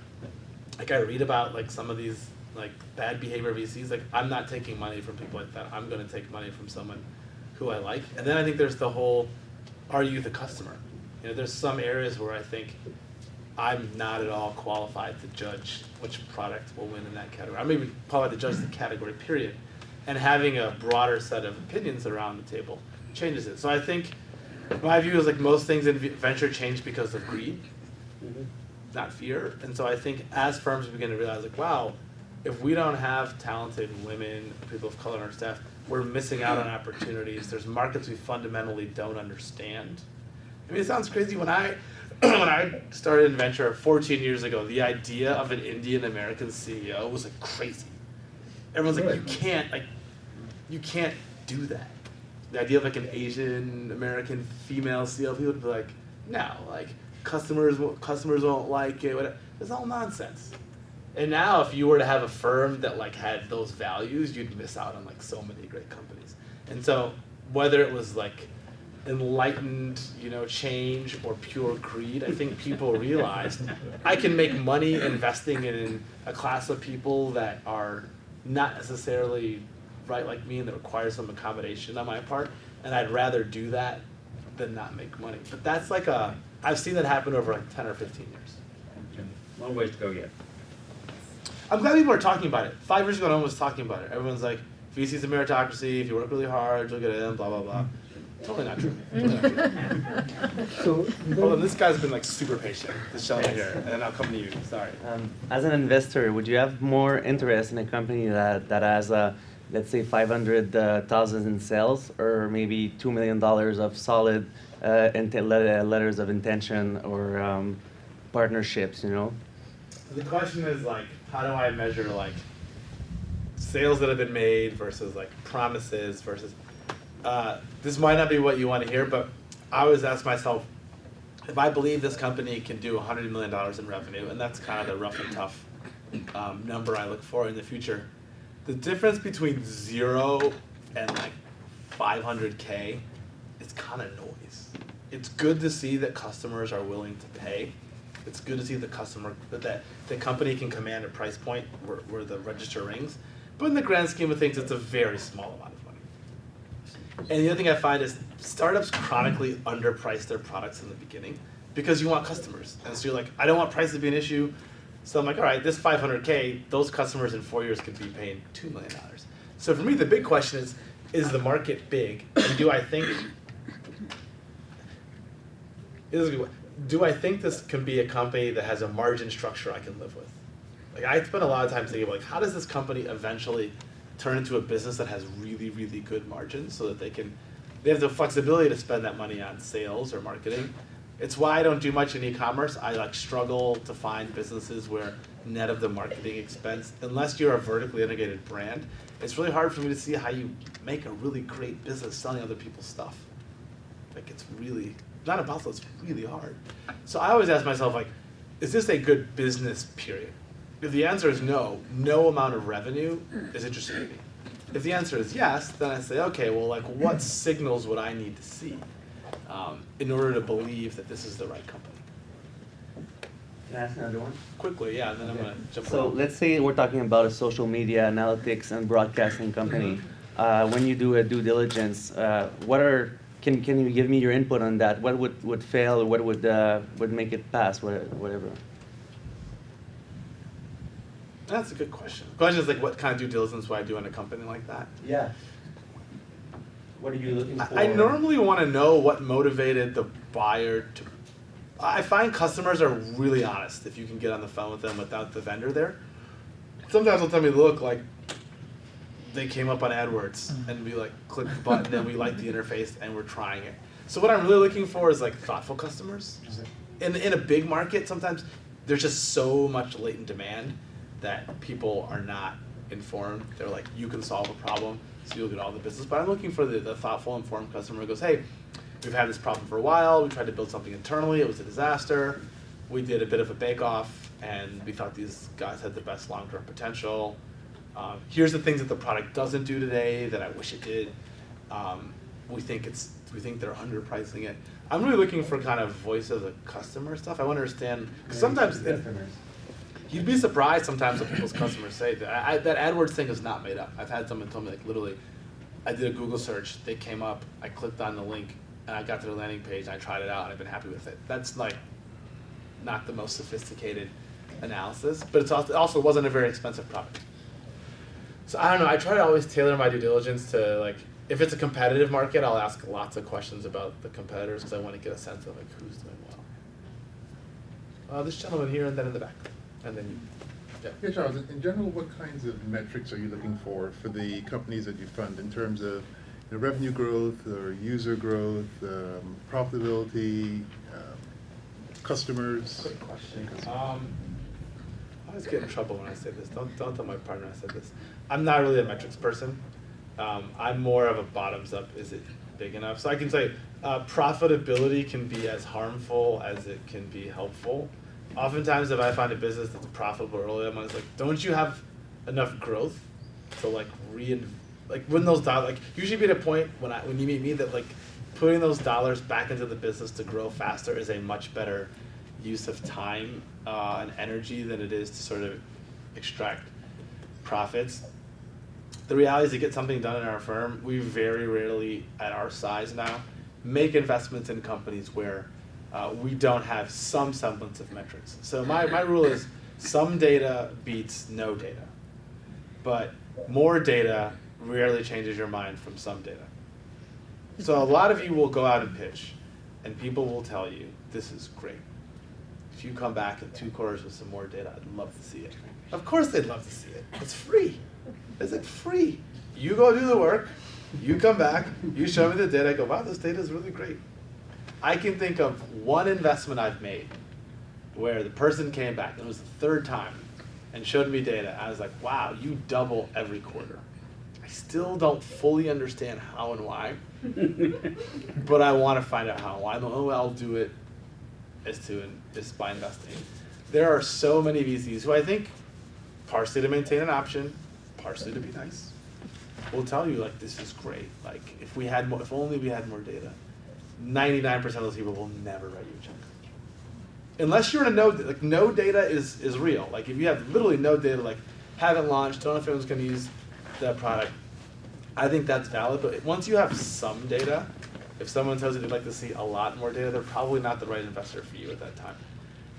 Like I read about like some of these like bad behavior VCs, like I'm not taking money from people like that. I'm going to take money from someone who I like. And then I think there's the whole, are you the customer? You know, there's some areas where I think I'm not at all qualified to judge which product will win in that category. I'm even qualified to judge the category, period. And having a broader set of opinions around the table changes it. So I think my view is like most things in venture change because of greed, not fear. And so I think as firms begin to realize like, wow, if we don't have talented women, people of color on our staff, we're missing out on opportunities. There's markets we fundamentally don't understand. I mean, it sounds crazy. When I started in venture 14 years ago, the idea of an Indian American CEO was like crazy. Everyone's like, you can't do that. The idea of like an Asian American female CEO, people would be like, no, like customers won't like it. Whatever. It's all nonsense. And now, if you were to have a firm that like had those values, you'd miss out on like so many great companies. And so, whether it was like enlightened, change or pure greed, I think people realized I can make money investing in a class of people that are not necessarily right like me and that require some accommodation on my part, and I'd rather do that than not make money. But that's like I've seen that happen over like 10 or 15 years. Long ways to go yet. I'm glad people are talking about it. 5 years ago, no one was talking about it. Everyone's like, VC's a meritocracy, if you work really hard, you'll get in, blah, blah, blah. Totally not true. Totally not true. So, hold on, this guy's been like super patient, this gentleman here, and then I'll come to you, sorry. As an investor, would you have more interest in a company that has let's say 500,000 in sales, or maybe $2 million of solid letters of intention or partnerships, The question is like, how do I measure like sales that have been made versus like promises versus, this might not be what you want to hear, but I always ask myself, if I believe this company can do $100 million in revenue, and that's kind of the rough and tough number I look for in the future, the difference between 0 and like 500K is kind of noise. It's good to see that customers are willing to pay. It's good to see that the company can command a price point where the register rings. But in the grand scheme of things, it's a very small amount of money. And the other thing I find is startups chronically underprice their products in the beginning because you want customers. And so you're like, I don't want price to be an issue. So I'm like, all right, this 500K, those customers in 4 years could be paying $2 million. So for me, the big question is the market big? And do I think this can be a company that has a margin structure I can live with? Like I spend a lot of time thinking about like, how does this company eventually turn into a business that has really, really good margins so that they have the flexibility to spend that money on sales or marketing. It's why I don't do much in e-commerce. I like struggle to find businesses where net of the marketing expense, unless you're a vertically integrated brand, it's really hard for me to see how you make a really great business selling other people's stuff. Like it's really, not impossible, it's really hard. So I always ask myself like, is this a good business period? If the answer is no, no amount of revenue is interesting to me. If the answer is yes, then I say, okay, well, like, what signals would I need to see in order to believe that this is the right company? Can I ask another one? Quickly, yeah, and then I'm gonna jump So around. let's say we're talking about a social media analytics and broadcasting company. When you do a due diligence, can you give me your input on that? What would fail, or what would make it pass, whatever? That's a good question. The question is like, what kind of due diligence would I do in a company like that? Yeah. What are you looking for? I normally want to know what motivated the buyer to. I find customers are really honest if you can get on the phone with them without the vendor there. Sometimes they'll tell me, look, like, they came up on AdWords and we like click the button and we like the interface and we're trying it. So what I'm really looking for is like thoughtful customers. In a big market, sometimes there's just so much latent demand that people are not informed. They're like, you can solve a problem, so you'll get all the business. But I'm looking for the thoughtful, informed customer who goes, hey, we've had this problem for a while, we tried to build something internally, it was a disaster. We did a bit of a bake-off, and we thought these guys had the best long-term potential. Here's the things that the product doesn't do today that I wish it did. We think they're underpricing it. I'm really looking for kind of voice of the customer stuff. I want to understand, because sometimes you'd be surprised sometimes what people's customers say. That AdWords thing is not made up. I've had someone tell me, like, literally, I did a Google search, they came up, I clicked on the link, and I got to the landing page, and I tried it out, and I've been happy with it. That's like not the most sophisticated analysis, but it also wasn't a very expensive product. So I don't know, I try to always tailor my due diligence to, like, if it's a competitive market, I'll ask lots of questions about the competitors because I want to get a sense of like who's doing well. This gentleman here and then in the back. And then you. Yeah. Yeah, Charles, in general, what kinds of metrics are you looking for the companies that you fund in terms of revenue growth or user growth, profitability, customers? Good question. I always get in trouble when I say this. Don't tell my partner I said this. I'm not really a metrics person. I'm more of a bottoms up. Is it big enough? So I can say profitability can be as harmful as it can be helpful. Oftentimes, if I find a business that's profitable early, I'm always like, don't you have enough growth to like when those dollars, like usually be at a point when you meet me that like putting those dollars back into the business to grow faster is a much better use of time and energy than it is to sort of extract profits. The reality is to get something done in our firm, we very rarely, at our size now, make investments in companies where we don't have some semblance of metrics. So my rule is some data beats no data, but more data rarely changes your mind from some data. So a lot of you will go out and pitch, and people will tell you, this is great. If you come back in 2 quarters with some more data, I'd love to see it. Of course they'd love to see it. It's free. It's like free. You go do the work, you come back, you show me the data, I go, wow, this data is really great. I can think of one investment I've made where the person came back, and it was the 3rd time, and showed me data. I was like, wow, you double every quarter. I still don't fully understand how and why, but I want to find out how and why. The only way I'll do it is by investing. There are so many VCs who I think, partially to maintain an option, partially to be nice, will tell you like, this is great. Like if only we had more data. 99% of those people will never write you a check. Unless you're in no data is real. Like if you have literally no data, like haven't launched, don't know if anyone's gonna use that product, I think that's valid. But once you have some data, if someone tells you they'd like to see a lot more data, they're probably not the right investor for you at that time.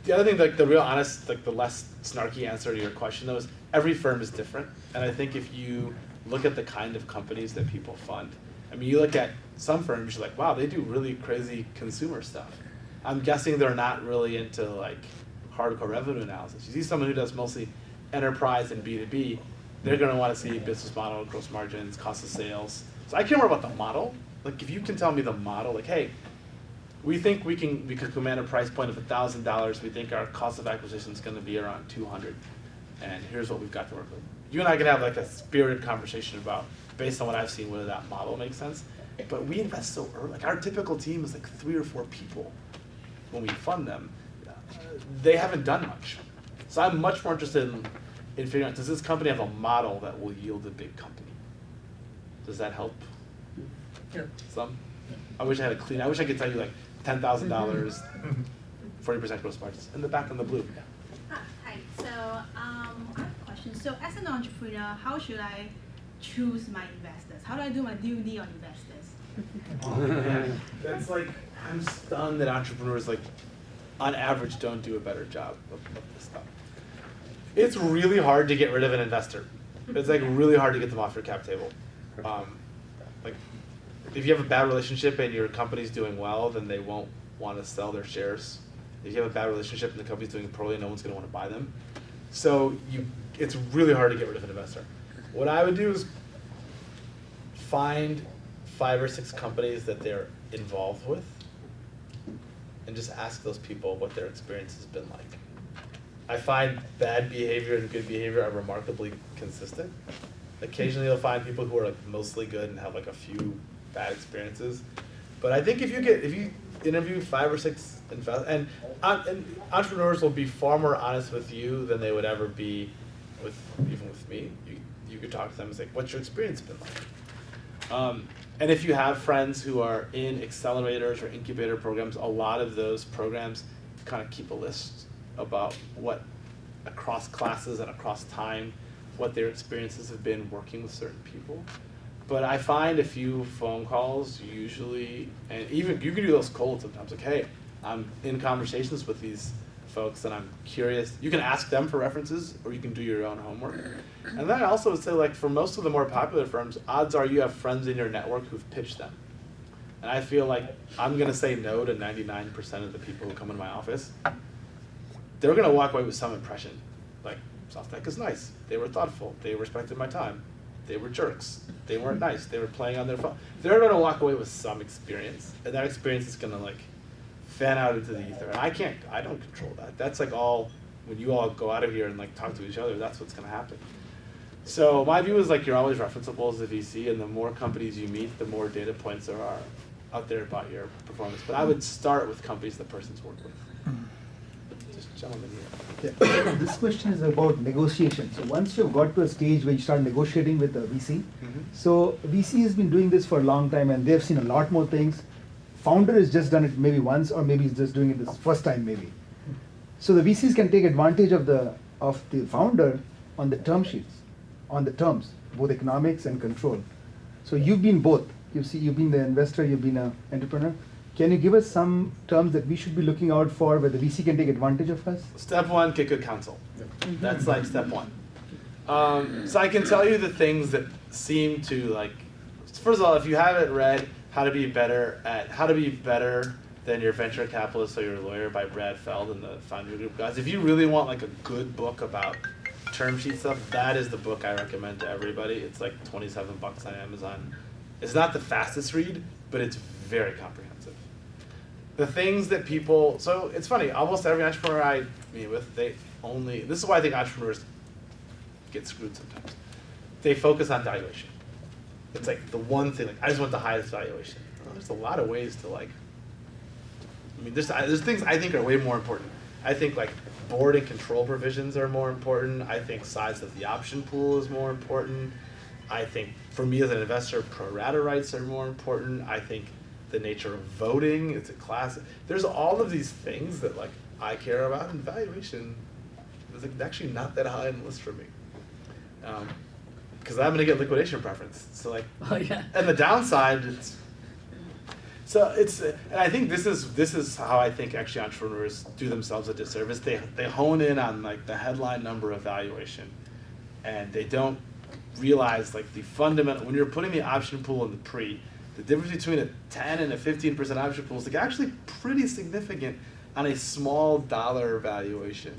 The other thing, like the real honest, like the less snarky answer to your question though is every firm is different. And I think if you look at the kind of companies that people fund, I mean, you look at some firms, you're like, wow, they do really crazy consumer stuff. I'm guessing they're not really into like hardcore revenue analysis. You see someone who does mostly enterprise and B2B, They're going to want to see business model, gross margins, cost of sales. So I care more about the model. Like if you can tell me the model, like, hey, we think we could command a price point of $1,000. We think our cost of acquisition is going to be around 200, and here's what we've got to work with. You and I can have like a spirited conversation about, based on what I've seen, whether that model makes sense. But we invest so early. Like our typical team is like 3 or 4 people when we fund them. They haven't done much. So I'm much more interested in figuring out, does this company have a model that will yield a big company? Does that help? Yeah. Some? I wish I had I wish I could tell you like $10,000, 40% gross margins, in the back in the blue. Hi, so I have a question. So as an entrepreneur, how should I choose my investors? How do I do my due on investors? That's like, I'm stunned that entrepreneurs, like, on average, don't do a better job of this stuff. It's really hard to get rid of an investor. It's like really hard to get them off your cap table. Like, if you have a bad relationship and your company's doing well, then they won't want to sell their shares. If you have a bad relationship and the company's doing poorly, no one's going to want to buy them. So it's really hard to get rid of an investor. What I would do is find 5 or 6 companies that they're involved with and just ask those people what their experience has been like. I find bad behavior and good behavior are remarkably consistent. Occasionally you'll find people who are like mostly good and have like a few bad experiences. But I think if you interview 5 or 6 and entrepreneurs will be far more honest with you than they would ever be even with me. You could talk to them and say, what's your experience been like? And if you have friends who are in accelerators or incubator programs, a lot of those programs kind of keep a list about what across classes and across time, what their experiences have been working with certain people. But I find a few phone calls usually, and even you can do those cold sometimes, like, hey, I'm in conversations with these folks and I'm curious. You can ask them for references or you can do your own homework. And then I also would say, like, for most of the more popular firms, odds are you have friends in your network who've pitched them. And I feel like I'm gonna say no to 99% of the people who come into my office. They're gonna walk away with some impression. Like, SoftTech is nice, they were thoughtful, they respected my time, they were jerks, they weren't nice, they were playing on their phone. They're gonna walk away with some experience, and that experience is gonna like fan out into the ether. And I don't control that. That's like all, when you all go out of here and like talk to each other, that's what's gonna happen. So my view is like you're always referenceable as a VC, and the more companies you meet, the more data points there are out there about your performance. But I would start with companies the person's worked with. Just gentlemen here. Yeah. This question is about negotiation. So once you've got to a stage where you start negotiating with a VC, so VC has been doing this for a long time and they've seen a lot more things. Founder has just done it maybe once, or maybe he's just doing it this first time maybe. So the VCs can take advantage of the founder on the term sheets, on the terms, both economics and control. So you've been both. You've been the investor, you've been an entrepreneur. Can you give us some terms that we should be looking out for where the VC can take advantage of us? Step 1, get good counsel. That's like step 1. So I can tell you the things that seem to like, first of all, if you haven't read How to Be Better Than Your Venture Capitalist or Your Lawyer by Brad Feld and the Foundry Group guys, if you really want like a good book about term sheet stuff, that is the book I recommend to everybody. It's like $27 on Amazon. It's not the fastest read, but it's very comprehensive. The things that people, so it's funny, almost every entrepreneur I meet with, this is why I think entrepreneurs get screwed sometimes. They focus on valuation. It's like the one thing, like I just want the highest valuation. Well, there's a lot of ways to like, I mean, there's things I think are way more important. I think like board and control provisions are more important. I think size of the option pool is more important. I think for me as an investor, pro rata rights are more important. I think the nature of voting, it's a class. There's all of these things that like I care about, and valuation is like actually not that high on the list for me. Because I'm gonna get liquidation preference. So like, and the downside, and I think this is how I think actually entrepreneurs do themselves a disservice. They hone in on like the headline number of valuation, and they don't realize like the fundamental, when you're putting the option pool in the pre, the difference between a 10 and a 15% option pool is like actually pretty significant on a small dollar valuation.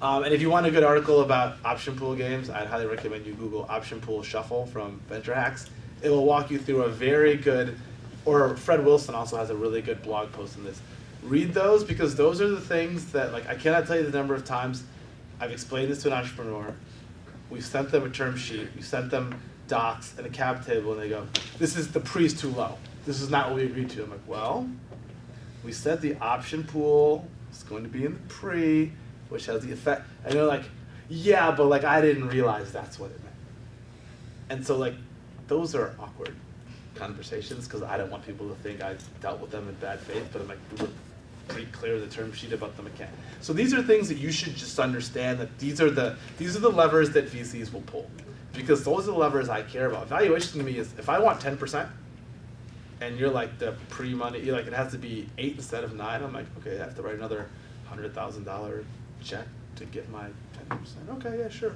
And if you want a good article about option pool games, I'd highly recommend you Google option pool shuffle from Venture Hacks. It will walk you through a very good, or Fred Wilson also has a really good blog post on this. Read those, because those are the things that, like, I cannot tell you the number of times I've explained this to an entrepreneur. We've sent them a term sheet, we sent them docs and a cap table, and they go, the pre's too low. This is not what we agreed to. I'm like, well, we said the option pool is going to be in the pre, which has the effect. And they're like, yeah, but like I didn't realize that's what it meant. And so like, those are awkward conversations, because I don't want people to think I dealt with them in bad faith, but I'm like, we were pretty clear in the term sheet about the mechanic. So these are things that you should just understand, that these are the levers that VCs will pull, because those are the levers I care about. Valuation to me is, if I want 10%, and you're like the pre-money, you're like, it has to be 8 instead of 9, I'm like, okay, I have to write another $100,000 check to get my 10%. Okay, yeah, sure.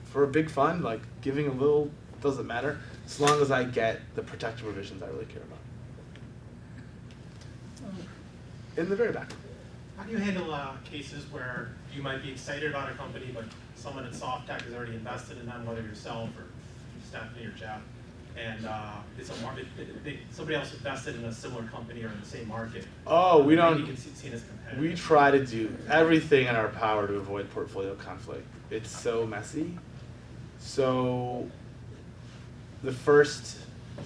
For a big fund, like giving a little doesn't matter, as long as I get the protective provisions I really care about. In the very back. How do you handle cases where you might be excited about a company, but someone at SoftTech has already invested in them, whether yourself or Stephanie or Jeff, and it's a market, somebody else invested in a similar company or in the same market? Oh, we don't. You can see it as competitive. We try to do everything in our power to avoid portfolio conflict. It's so messy. So the first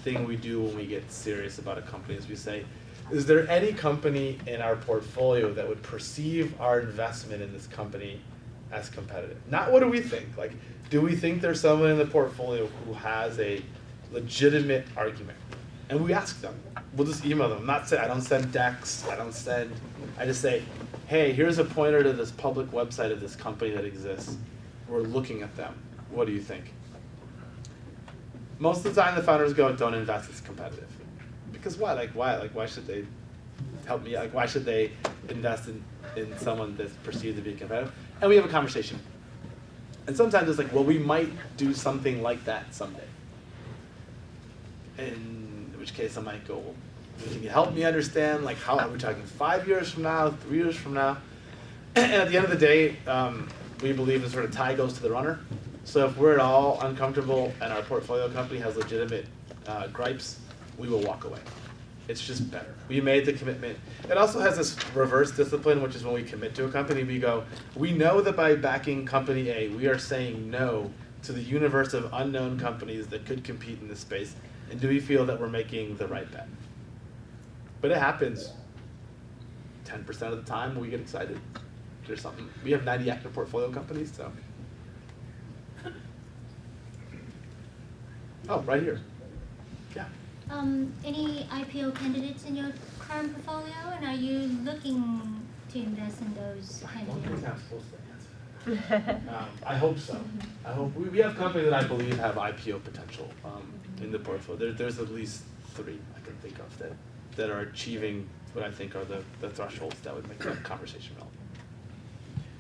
thing we do when we get serious about a company is we say, is there any company in our portfolio that would perceive our investment in this company as competitive? Not what do we think, like, do we think there's someone in the portfolio who has a legitimate argument? And we ask them. We'll just email them. I don't send decks, I just say, hey, here's a pointer to this public website of this company that exists. We're looking at them. What do you think? Most of the time the founders go, don't invest, it's competitive. Because why? Like why should they help me? Like why should they invest in someone that's perceived to be competitive? And we have a conversation. And sometimes it's like, well, we might do something like that someday. In which case I might go, well, can you help me understand, like, how are we talking 5 years from now, 3 years from now? And at the end of the day, we believe the sort of tie goes to the runner. So if we're at all uncomfortable and our portfolio company has legitimate gripes, we will walk away. It's just better. We made the commitment. It also has this reverse discipline, which is when we commit to a company, we go, we know that by backing company A, we are saying no to the universe of unknown companies that could compete in this space, and do we feel that we're making the right bet? But it happens 10% of the time we get excited. There's something. We have 90 active portfolio companies, so. Oh, right here. Yeah. Any IPO candidates in your current portfolio, and are you looking to invest in those candidates? I hope so. I hope we have companies that I believe have IPO potential in the portfolio. There's at least 3 I can think of that are achieving what I think are the thresholds that would make that conversation relevant.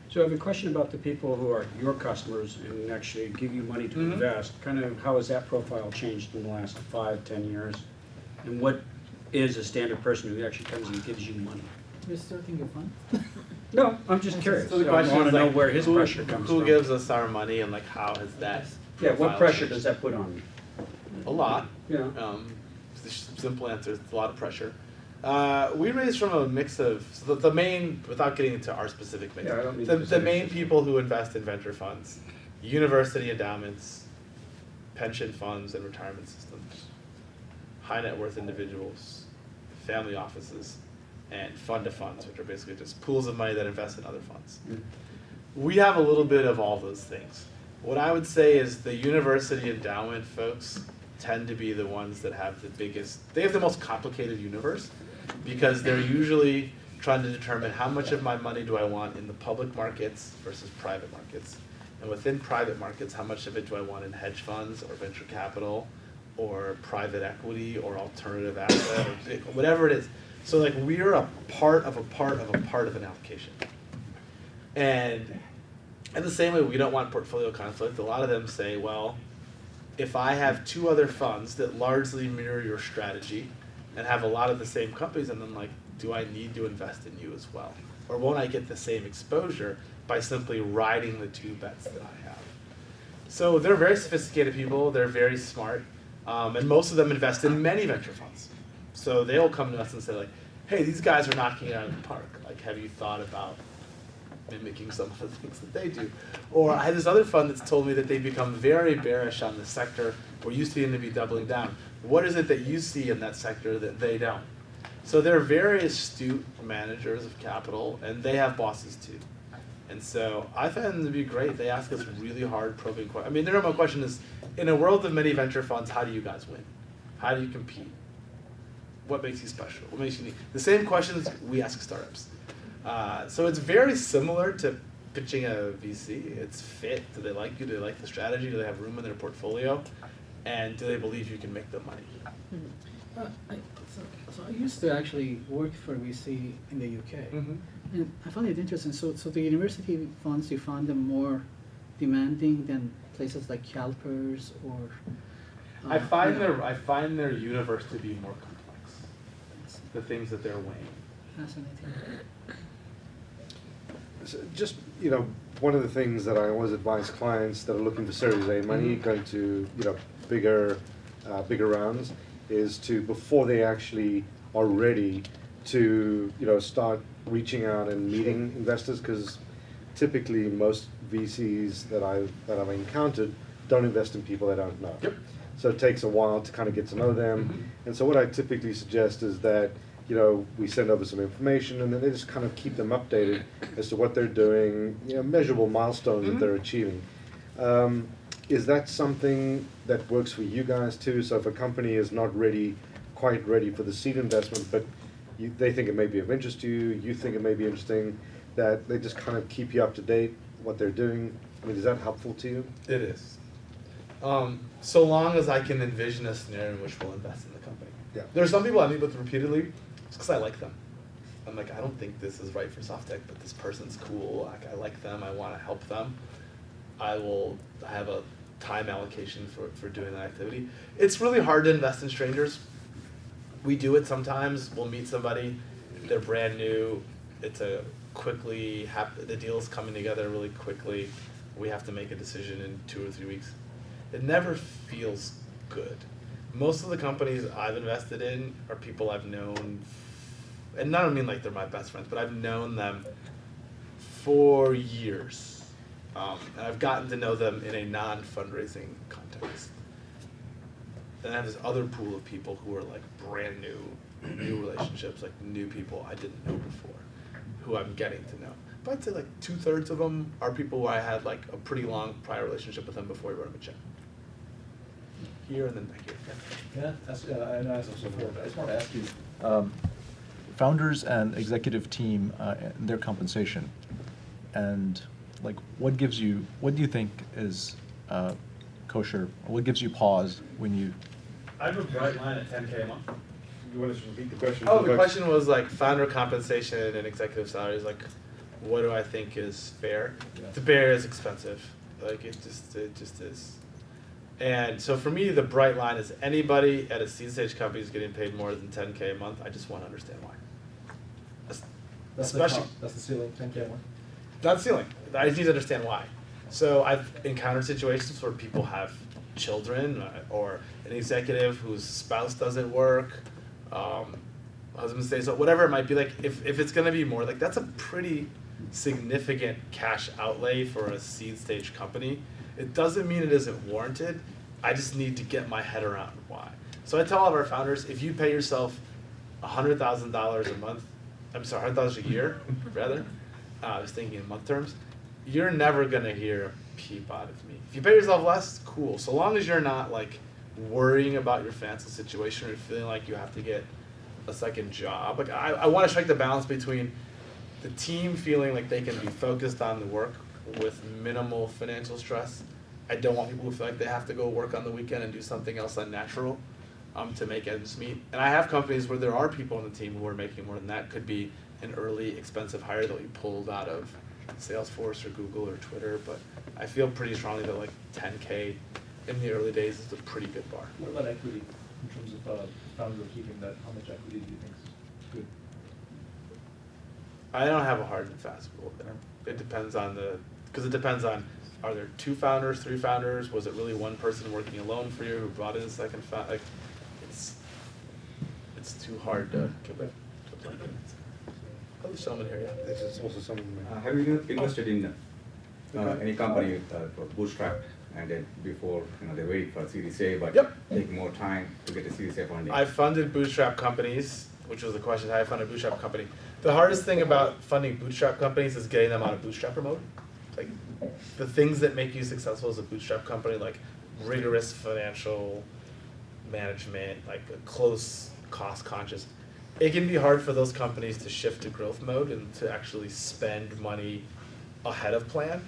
So I have a question about the people who are your customers and actually give you money to invest. Kind of how has that profile changed in the last 5, 10 years? And what is a standard person who actually comes and gives you money? You're starting a fund? No, I'm just curious. So the I question want is, to know like, where his pressure comes from. Who gives us our money, and like how has that? Yeah, what profile pressure changed? does that put on you? A lot. Yeah. The simple answer is a lot of pressure. We raise from a mix of, so the main, without getting into our specific mix, Yeah, I don't need the specifics. main people who invest in venture funds, university endowments, pension funds and retirement systems, high net worth individuals, family offices, and fund of funds, which are basically just pools of money that invest in other funds. We have a little bit of all those things. What I would say is the university endowment folks tend to be the ones that have the biggest, they have the most complicated universe, because they're usually trying to determine how much of my money do I want in the public markets versus private markets. And within private markets, how much of it do I want in hedge funds or venture capital or private equity or alternative asset or whatever it is. So like we're a part of a part of a part of an allocation. And in the same way, we don't want portfolio conflict. A lot of them say, well, if I have 2 other funds that largely mirror your strategy and have a lot of the same companies, and then like, do I need to invest in you as well? Or won't I get the same exposure by simply riding the 2 bets that I have? So they're very sophisticated people, they're very smart, and most of them invest in many venture funds. So they'll come to us and say like, hey, these guys are knocking it out of the park. Like, have you thought about mimicking some of the things that they do? Or I had this other fund that's told me that they've become very bearish on the sector, where you seem to be doubling down. What is it that you see in that sector that they don't? So they're very astute managers of capital, and they have bosses too. And so I find them to be great. They ask us really hard, probing questions. I mean, their number one question is, in a world of many venture funds, how do you guys win? How do you compete? What makes you special? What makes you unique? The same questions we ask startups. So it's very similar to pitching a VC. It's fit. Do they like you? Do they like the strategy? Do they have room in their portfolio? And do they believe you can make them money? So I used to actually work for VC in the UK, and I found it interesting. So the university funds, you found them more demanding than places like CalPERS or. I find their universe to be more complex. The things that they're weighing. Fascinating. So just, one of the things that I always advise clients that are looking for Series A money, going to, bigger rounds, is to, before they actually are ready to, start reaching out and meeting investors, because typically most VCs that I've encountered don't invest in people they don't know. Yep. So it takes a while to kind of get to know them. And so what I typically suggest is that, we send over some information, and then they just kind of keep them updated as to what they're doing, measurable milestones that they're achieving. Is that something that works for you guys too? So if a company is not quite ready for the seed investment, but they think it may be of interest to you, you think it may be interesting, that they just kind of keep you up to date what they're doing? I mean, is that helpful to you? It is. So long as I can envision a scenario in which we'll invest in the company. Yeah. There are some people I meet with repeatedly because I like them. I'm like, I don't think this is right for SoftTech, but this person's cool. Like, I like them. I want to help them. I have a time allocation for doing that activity. It's really hard to invest in strangers. We do it sometimes. We'll meet somebody. They're brand new. It's the deal's coming together really quickly. We have to make a decision in 2 or 3 weeks. It never feels good. Most of the companies I've invested in are people I've known, and I don't mean like they're my best friends, but I've known them for years. And I've gotten to know them in a non-fundraising context. And I have this other pool of people who are like brand new relationships, like new people I didn't know before, who I'm getting to know. But I'd say like 2/3 of them are people where I had like a pretty long prior relationship with them before we wrote them a check. Here and then back here. I know I asked this before, but I just want to ask you, founders and executive team, their compensation, and like what do you think is kosher? What gives you pause when you? I have a bright line at 10K a month. You want us to repeat the question? Oh, the question was like founder compensation and executive salaries. Like, what do I think is fair? Yeah. The bear is expensive. Like it just is. And so for me, the bright line is anybody at a seed stage company is getting paid more than 10K a month. I just want to understand why. That's the ceiling, 10K a month. That's the ceiling. I just need to understand why. So I've encountered situations where people have children or an executive whose spouse doesn't work, husband stays up, whatever it might be. Like if it's going to be more, like that's a pretty significant cash outlay for a seed stage company. It doesn't mean it isn't warranted. I just need to get my head around why. So I tell all of our founders, if you pay yourself $100,000 a month, I'm sorry, $100,000 a year, rather. I was thinking in month terms. You're never gonna hear a peep out of me. If you pay yourself less, cool. So long as you're not like worrying about your financial situation or feeling like you have to get a second job. Like I want to strike the balance between the team feeling like they can be focused on the work with minimal financial stress. I don't want people who feel like they have to go work on the weekend and do something else unnatural to make ends meet. And I have companies where there are people on the team who are making more than that. Could be an early expensive hire that we pulled out of Salesforce or Google or Twitter, but I feel pretty strongly that like 10K in the early days is a pretty good bar. What about equity in terms of founder keeping that? How much equity do you think is good? I don't have a hard and fast rule there. It depends on because it depends on, are there 2 founders, 3 founders? Was it really one person working alone for you who brought in a second founder? Like, it's too hard to give it a blanket answer. Oh, there's someone here, yeah. This is also someone. Have you invested in any company bootstrap and then before they wait for Series A, but take more time to get a Series A funding? I've funded bootstrap companies, which was the question. I funded a bootstrap company. The hardest thing about funding bootstrap companies is getting them out of bootstrapper mode. Like the things that make you successful as a bootstrap company, like rigorous financial management, like a close cost conscious. It can be hard for those companies to shift to growth mode and to actually spend money ahead of plan.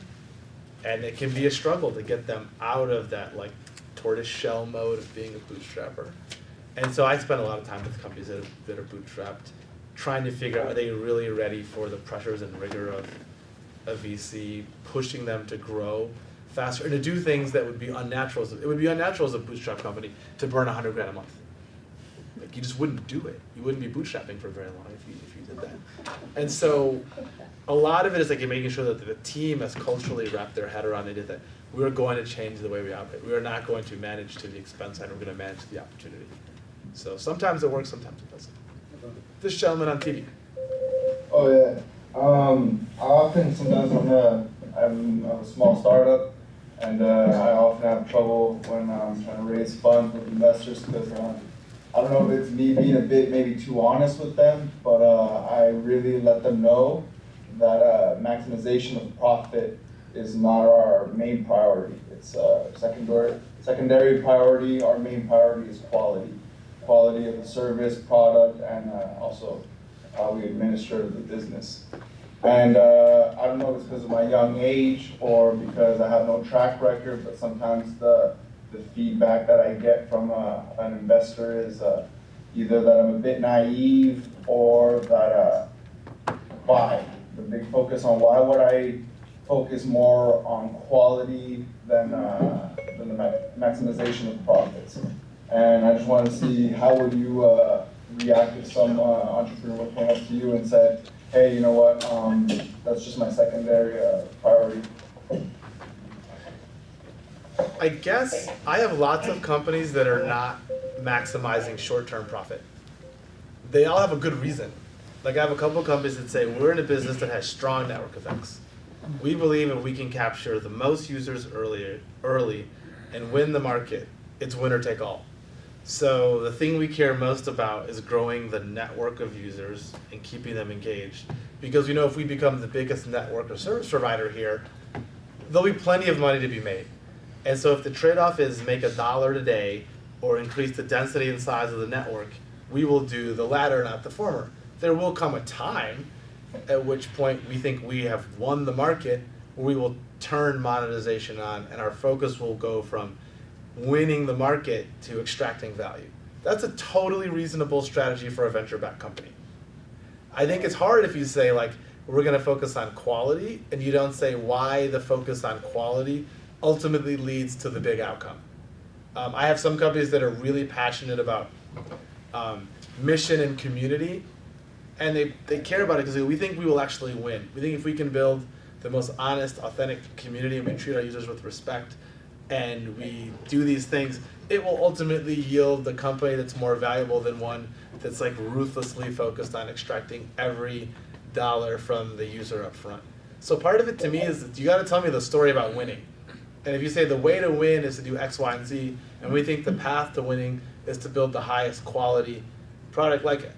And it can be a struggle to get them out of that like tortoise shell mode of being a bootstrapper. And so I spend a lot of time with companies that are bootstrapped, trying to figure out, are they really ready for the pressures and rigor of a VC, pushing them to grow faster and to do things that would be unnatural. It would be unnatural as a bootstrap company to burn $100 grand a month. Like you just wouldn't do it. You wouldn't be bootstrapping for very long if you did that. And so a lot of it is like making sure that the team has culturally wrapped their head around the idea that we're going to change the way we operate. We are not going to manage to the expense side, we're going to manage the opportunity. So sometimes it works, sometimes it doesn't. This gentleman on TV. Oh yeah. Sometimes I'm a small startup, and I often have trouble when I'm trying to raise funds with investors because I don't know if it's me being a bit maybe too honest with them, but I really let them know that maximization of profit is not our main priority. It's secondary priority. Our main priority is quality. Quality of the service, product, and also how we administer the business. And I don't know if it's because of my young age or because I have no track record, but sometimes the feedback that I get from an investor is either that I'm a bit naive or that why. The big focus on why would I focus more on quality than the maximization of profits. And I just wanted to see how would you react if some entrepreneur came up to you and said, hey, you know what, that's just my secondary priority. I guess I have lots of companies that are not maximizing short-term profit. They all have a good reason. Like I have a couple of companies that say, we're in a business that has strong network effects. We believe if we can capture the most users early and win the market, it's winner take all. So the thing we care most about is growing the network of users and keeping them engaged. Because we know if we become the biggest network or service provider here, there'll be plenty of money to be made. And so if the trade-off is make $1 today or increase the density and size of the network, we will do the latter, not the former. There will come a time at which point we think we have won the market where we will turn monetization on and our focus will go from winning the market to extracting value. That's a totally reasonable strategy for a venture-backed company. I think it's hard if you say like, we're gonna focus on quality and you don't say why the focus on quality ultimately leads to the big outcome. I have some companies that are really passionate about mission and community, and they care about it because we think we will actually win. We think if we can build the most honest, authentic community and we treat our users with respect and we do these things, it will ultimately yield the company that's more valuable than one that's like ruthlessly focused on extracting every dollar from the user up front. So part of it to me is that you gotta tell me the story about winning. And if you say the way to win is to do X, Y, and Z, and we think the path to winning is to build the highest quality product, like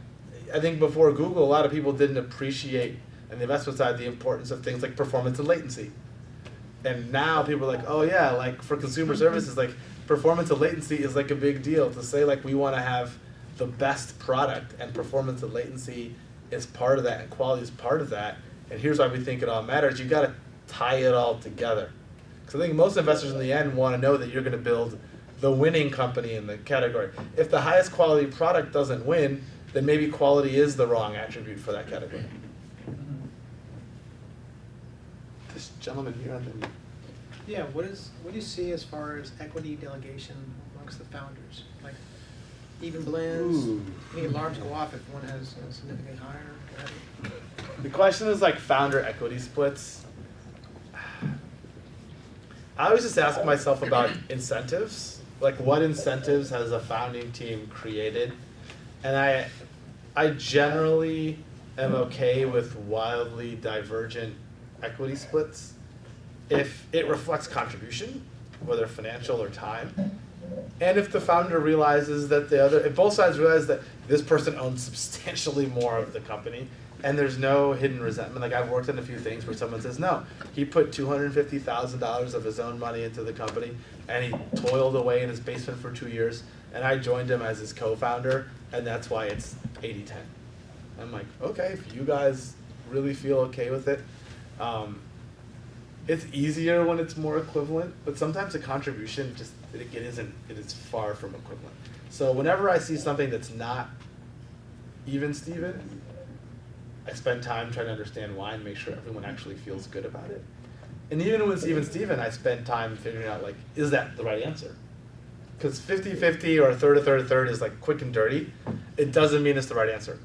I think before Google, a lot of people didn't appreciate on the investment side the importance of things like performance and latency. And now people are like, oh yeah, like for consumer services, like performance and latency is like a big deal. To say like we want to have the best product and performance and latency is part of that and quality is part of that. And here's why we think it all matters. You got to tie it all together. Because I think most investors in the end want to know that you're going to build the winning company in the category. If the highest quality product doesn't win, then maybe quality is the wrong attribute for that category. This gentleman here on the... Yeah, what do you see as far as equity delegation amongst the founders? Like even blends, any alarms go off if one has significantly higher? The question is like founder equity splits. I always just ask myself about incentives. Like what incentives has a founding team created? And I generally am okay with wildly divergent equity splits if it reflects contribution, whether financial or time. And if the founder realizes that if both sides realize that this person owns substantially more of the company, and there's no hidden resentment. Like I've worked on a few things where someone says, no, he put $250,000 of his own money into the company, and he toiled away in his basement for 2 years, and I joined him as his co-founder, and that's why it's 80-10. I'm like, okay, if you guys really feel okay with it. It's easier when it's more equivalent, but sometimes a contribution it is far from equivalent. So whenever I see something that's not even Steven, I spend time trying to understand why and make sure everyone actually feels good about it. And even when it's even Steven, I spend time figuring out, like, is that the right answer? Because 50-50 or a third is like quick and dirty. It doesn't mean it's the right answer.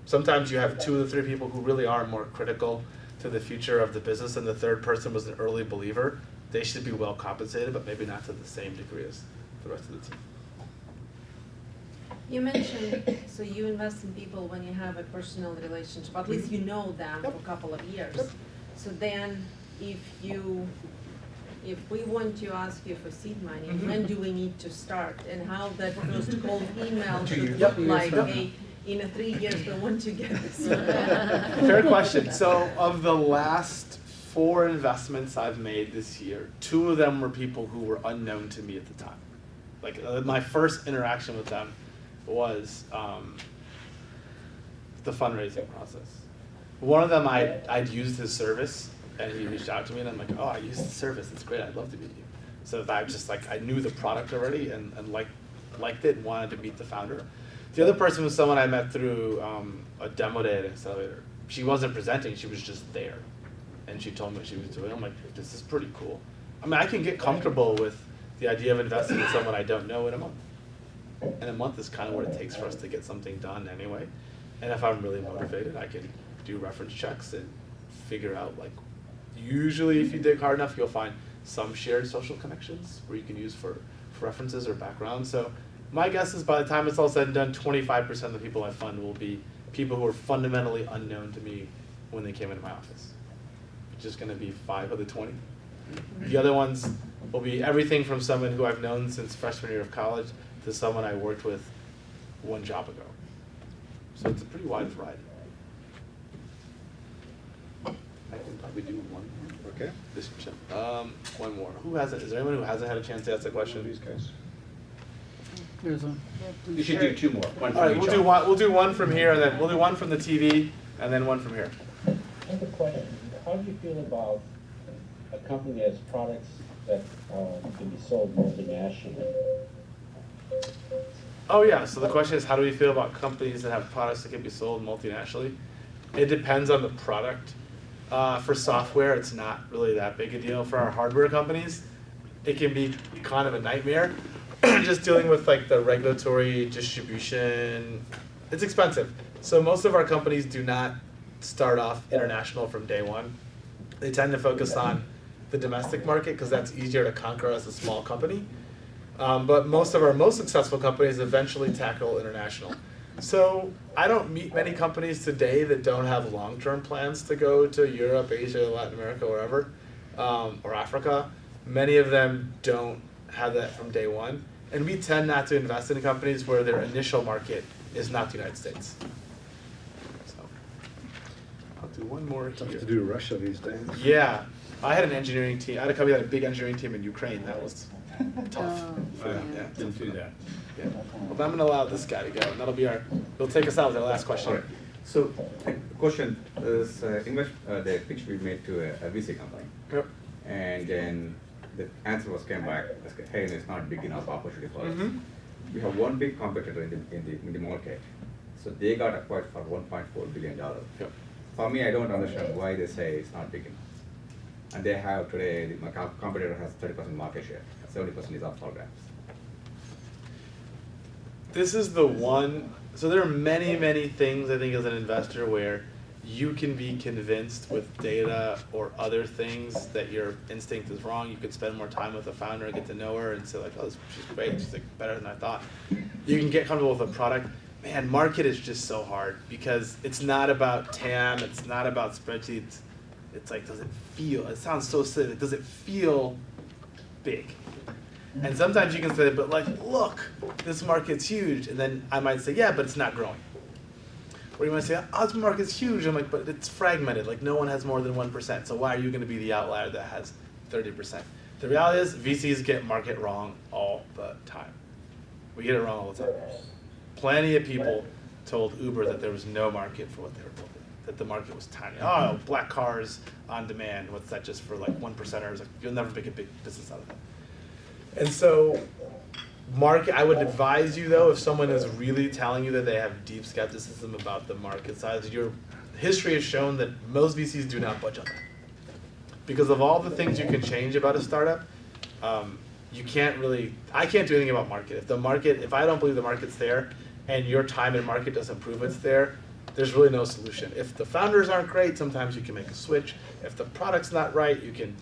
Sometimes you have 2 of the 3 people who really are more critical to the future of the business, and the third person was an early believer. They should be well compensated, but maybe not to the same degree as the rest of the team. You mentioned, so you invest in people when you have a personal relationship, at least you know them for a couple of years. So then if we want to ask you for seed money, when do we need to start? And how that first cold email should look like, hey, in 3 years we want to get this. Fair question. So of the last 4 investments I've made this year, 2 of them were people who were unknown to me at the time. Like my first interaction with them was the fundraising process. One of them I'd used his service, and he reached out to me, and I'm like, oh, I used the service, it's great, I'd love to meet you. So I just I knew the product already and liked it and wanted to meet the founder. The other person was someone I met through a demo day at an accelerator. She wasn't presenting, she was just there. And she told me what she was doing. I'm like, this is pretty cool. I mean, I can get comfortable with the idea of investing in someone I don't know in a month. And a month is kind of what it takes for us to get something done anyway. And if I'm really motivated, I can do reference checks and figure out, like, usually if you dig hard enough, you'll find some shared social connections where you can use for references or background. So my guess is by the time it's all said and done, 25% of the people I fund will be people who are fundamentally unknown to me when they came into my office. It's just going to be 5 of the 20. The other ones will be everything from someone who I've known since freshman year of college to someone I worked with 1 job ago. So it's a pretty wide variety. I can probably do one more. Okay. One more. Who hasn't? Is there anyone who hasn't had a chance to ask that question? These guys. There's one. You should do 2 more. One All right, from we'll each do other. one. We'll do one from here, and then we'll do one from the TV, and then one from here. I have a question. How do you feel about a company that has products that can be sold multinationally? Oh yeah. So the question is, how do we feel about companies that have products that can be sold multinationally? It depends on the product. For software, it's not really that big a deal. For our hardware companies, it can be kind of a nightmare. Just dealing with like the regulatory distribution, it's expensive. So most of our companies do not start off international from day one. They tend to focus on the domestic market because that's easier to conquer as a small company. But most of our most successful companies eventually tackle international. So I don't meet many companies today that don't have long-term plans to go to Europe, Asia, Latin America, wherever, or Africa. Many of them don't have that from day one. And we tend not to invest in companies where their initial market is not the United States. So I'll do one more here. Tough to do Russia these days. Yeah, I had an engineering team. I had a company that had a big engineering team in Ukraine. That was tough. Yeah, Didn't do that. Yeah. Well, I'm going to allow this guy to go, and that'll be we'll take us out with our last question. All right. So the question is, the pitch we made to a VC company. Yep. And then the answer came back, hey, it's not big enough opportunity for us. We have one big competitor in the market. So they got acquired for $1.4 billion. Yep. For me, I don't understand why they say it's not big enough. And they have today, my competitor has 30% market share, 70% is up for grabs. This is the one, so there are many, many things I think as an investor where you can be convinced with data or other things that your instinct is wrong. You could spend more time with a founder and get to know her and say like, oh, she's great, she's like better than I thought. You can get comfortable with a product. Man, market is just so hard because it's not about TAM, it's not about spreadsheets. It's like, does it feel, it sounds so silly, does it feel big? And sometimes you can say, but like, look, this market's huge. And then I might say, yeah, but it's not growing. Or you might say, oh, this market's huge. I'm like, but it's fragmented. Like, no one has more than 1%. So why are you going to be the outlier that has 30%? The reality is VCs get market wrong all the time. We get it wrong all the time. Plenty of people told Uber that there was no market for what they were building, that the market was tiny. Oh, black cars on demand. What's that just for like 1%ers? Like, you'll never make a big business out of that. And so market, I would advise you though, if someone is really telling you that they have deep skepticism about the market size, your history has shown that most VCs do not budge on that. Because of all the things you can change about a startup, you can't really, I can't do anything about market. If I don't believe the market's there and your time in market doesn't prove it's there, there's really no solution. If the founders aren't great, sometimes you can make a switch. If the product's not right, you can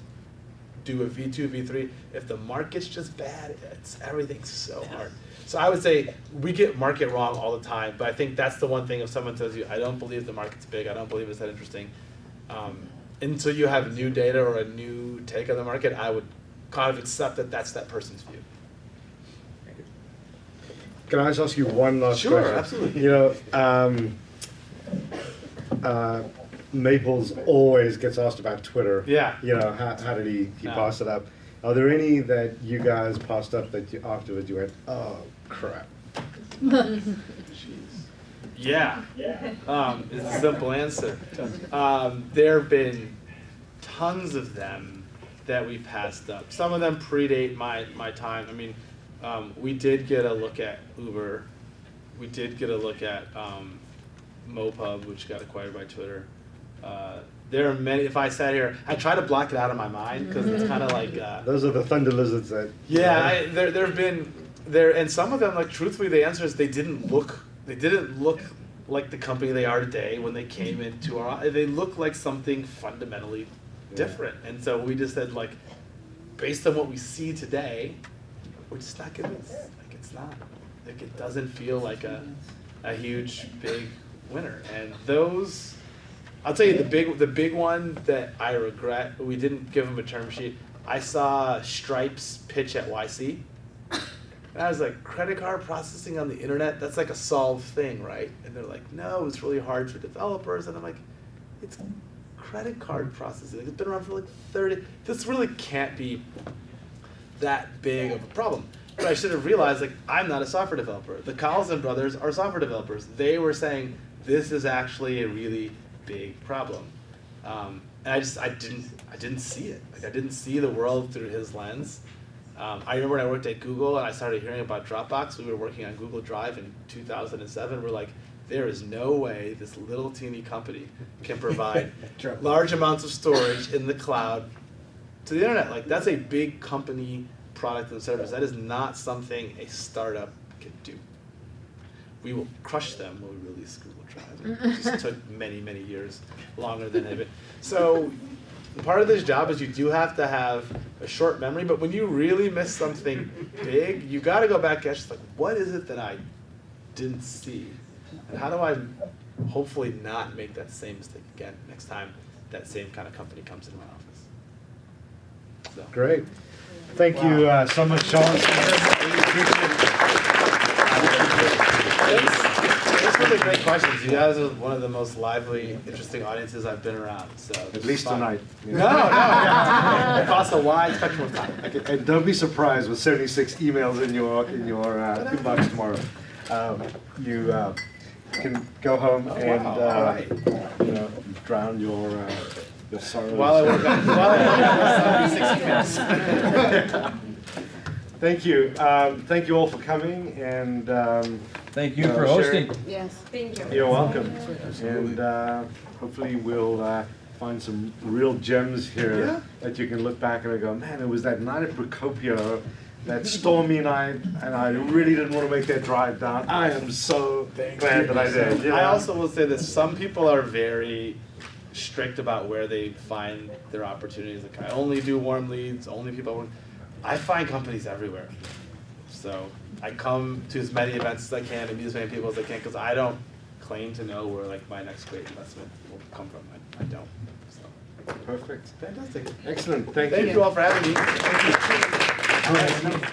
do a V2, V3. If the market's just bad, everything's so hard. So I would say we get market wrong all the time, but I think that's the one thing if someone tells you, I don't believe the market's big, I don't believe it's that interesting, until you have new data or a new take on the market, I would kind of accept that that's that person's view. Can I just ask you one last question? Sure, absolutely. You know, Maples always gets asked about Twitter. Yeah. You know, how did he pass it up? Are there any that you guys passed up that you, afterwards you went, oh, crap? Yeah. It's a simple answer. There have been tons of them that we passed up. Some of them predate my time. I mean, we did get a look at Uber. We did get a look at MoPub, which got acquired by Twitter. There are many, if I sat here, I try to block it out of my mind because it's kind of like... those are the thunder lizards that... Yeah, there have been, and some of them, like truthfully, the answer is they didn't look like the company they are today when they came into our, they look like something fundamentally different. And so we just said like, based on what we see today, we're just not convinced. Like it's not, like it doesn't feel like a huge, big winner. And those, I'll tell you the big one that I regret, we didn't give them a term sheet. I saw Stripe's pitch at YC. And I was like, credit card processing on the internet, that's like a solved thing, right? And they're like, no, it's really hard for developers. And I'm like, it's credit card processing. It's been around for like 30, this really can't be that big of a problem. But I should have realized, like, I'm not a software developer. The Collison brothers are software developers. They were saying, this is actually a really big problem. And I didn't see it. Like, I didn't see the world through his lens. I remember when I worked at Google and I started hearing about Dropbox. We were working on Google Drive in 2007. We're like, there is no way this little teeny company can provide large amounts of storage in the cloud to the internet. Like, that's a big company product and service. That is not something a startup can do. We will crush them when we release Google Drive. It just took many, many years longer than it. So part of this job is you do have to have a short memory, but when you really miss something big, you got to go back and just like, what is it that I didn't see? And how do I hopefully not make that same mistake again next time that same kind of company comes into my office? So. Great. Thank you so much, Sean. Really appreciate it. Thanks for the great questions. You guys are one of the most lively, interesting audiences I've been around. So at least tonight. No. Across a wide spectrum of time. And don't be surprised with 76 emails in your inbox tomorrow. You can go home and drown your sorrows. While I work on 76 emails. Thank you. Thank you all for coming, and thank you for hosting. Yes, thank you. You're welcome. And hopefully we'll find some real gems here that you can look back and go, man, it was that night at Procopio that stormy night, and I really didn't want to make that drive down. I am so glad that I did. You know? I also will say that some people are very strict about where they find their opportunities. Like, I only do warm leads, only people. I find companies everywhere. So I come to as many events as I can and meet as many people as I can, because I don't claim to know where like my next great investment will come from. I don't. So. Perfect. Fantastic. Excellent. Thank you. Thank you all for having me. All right.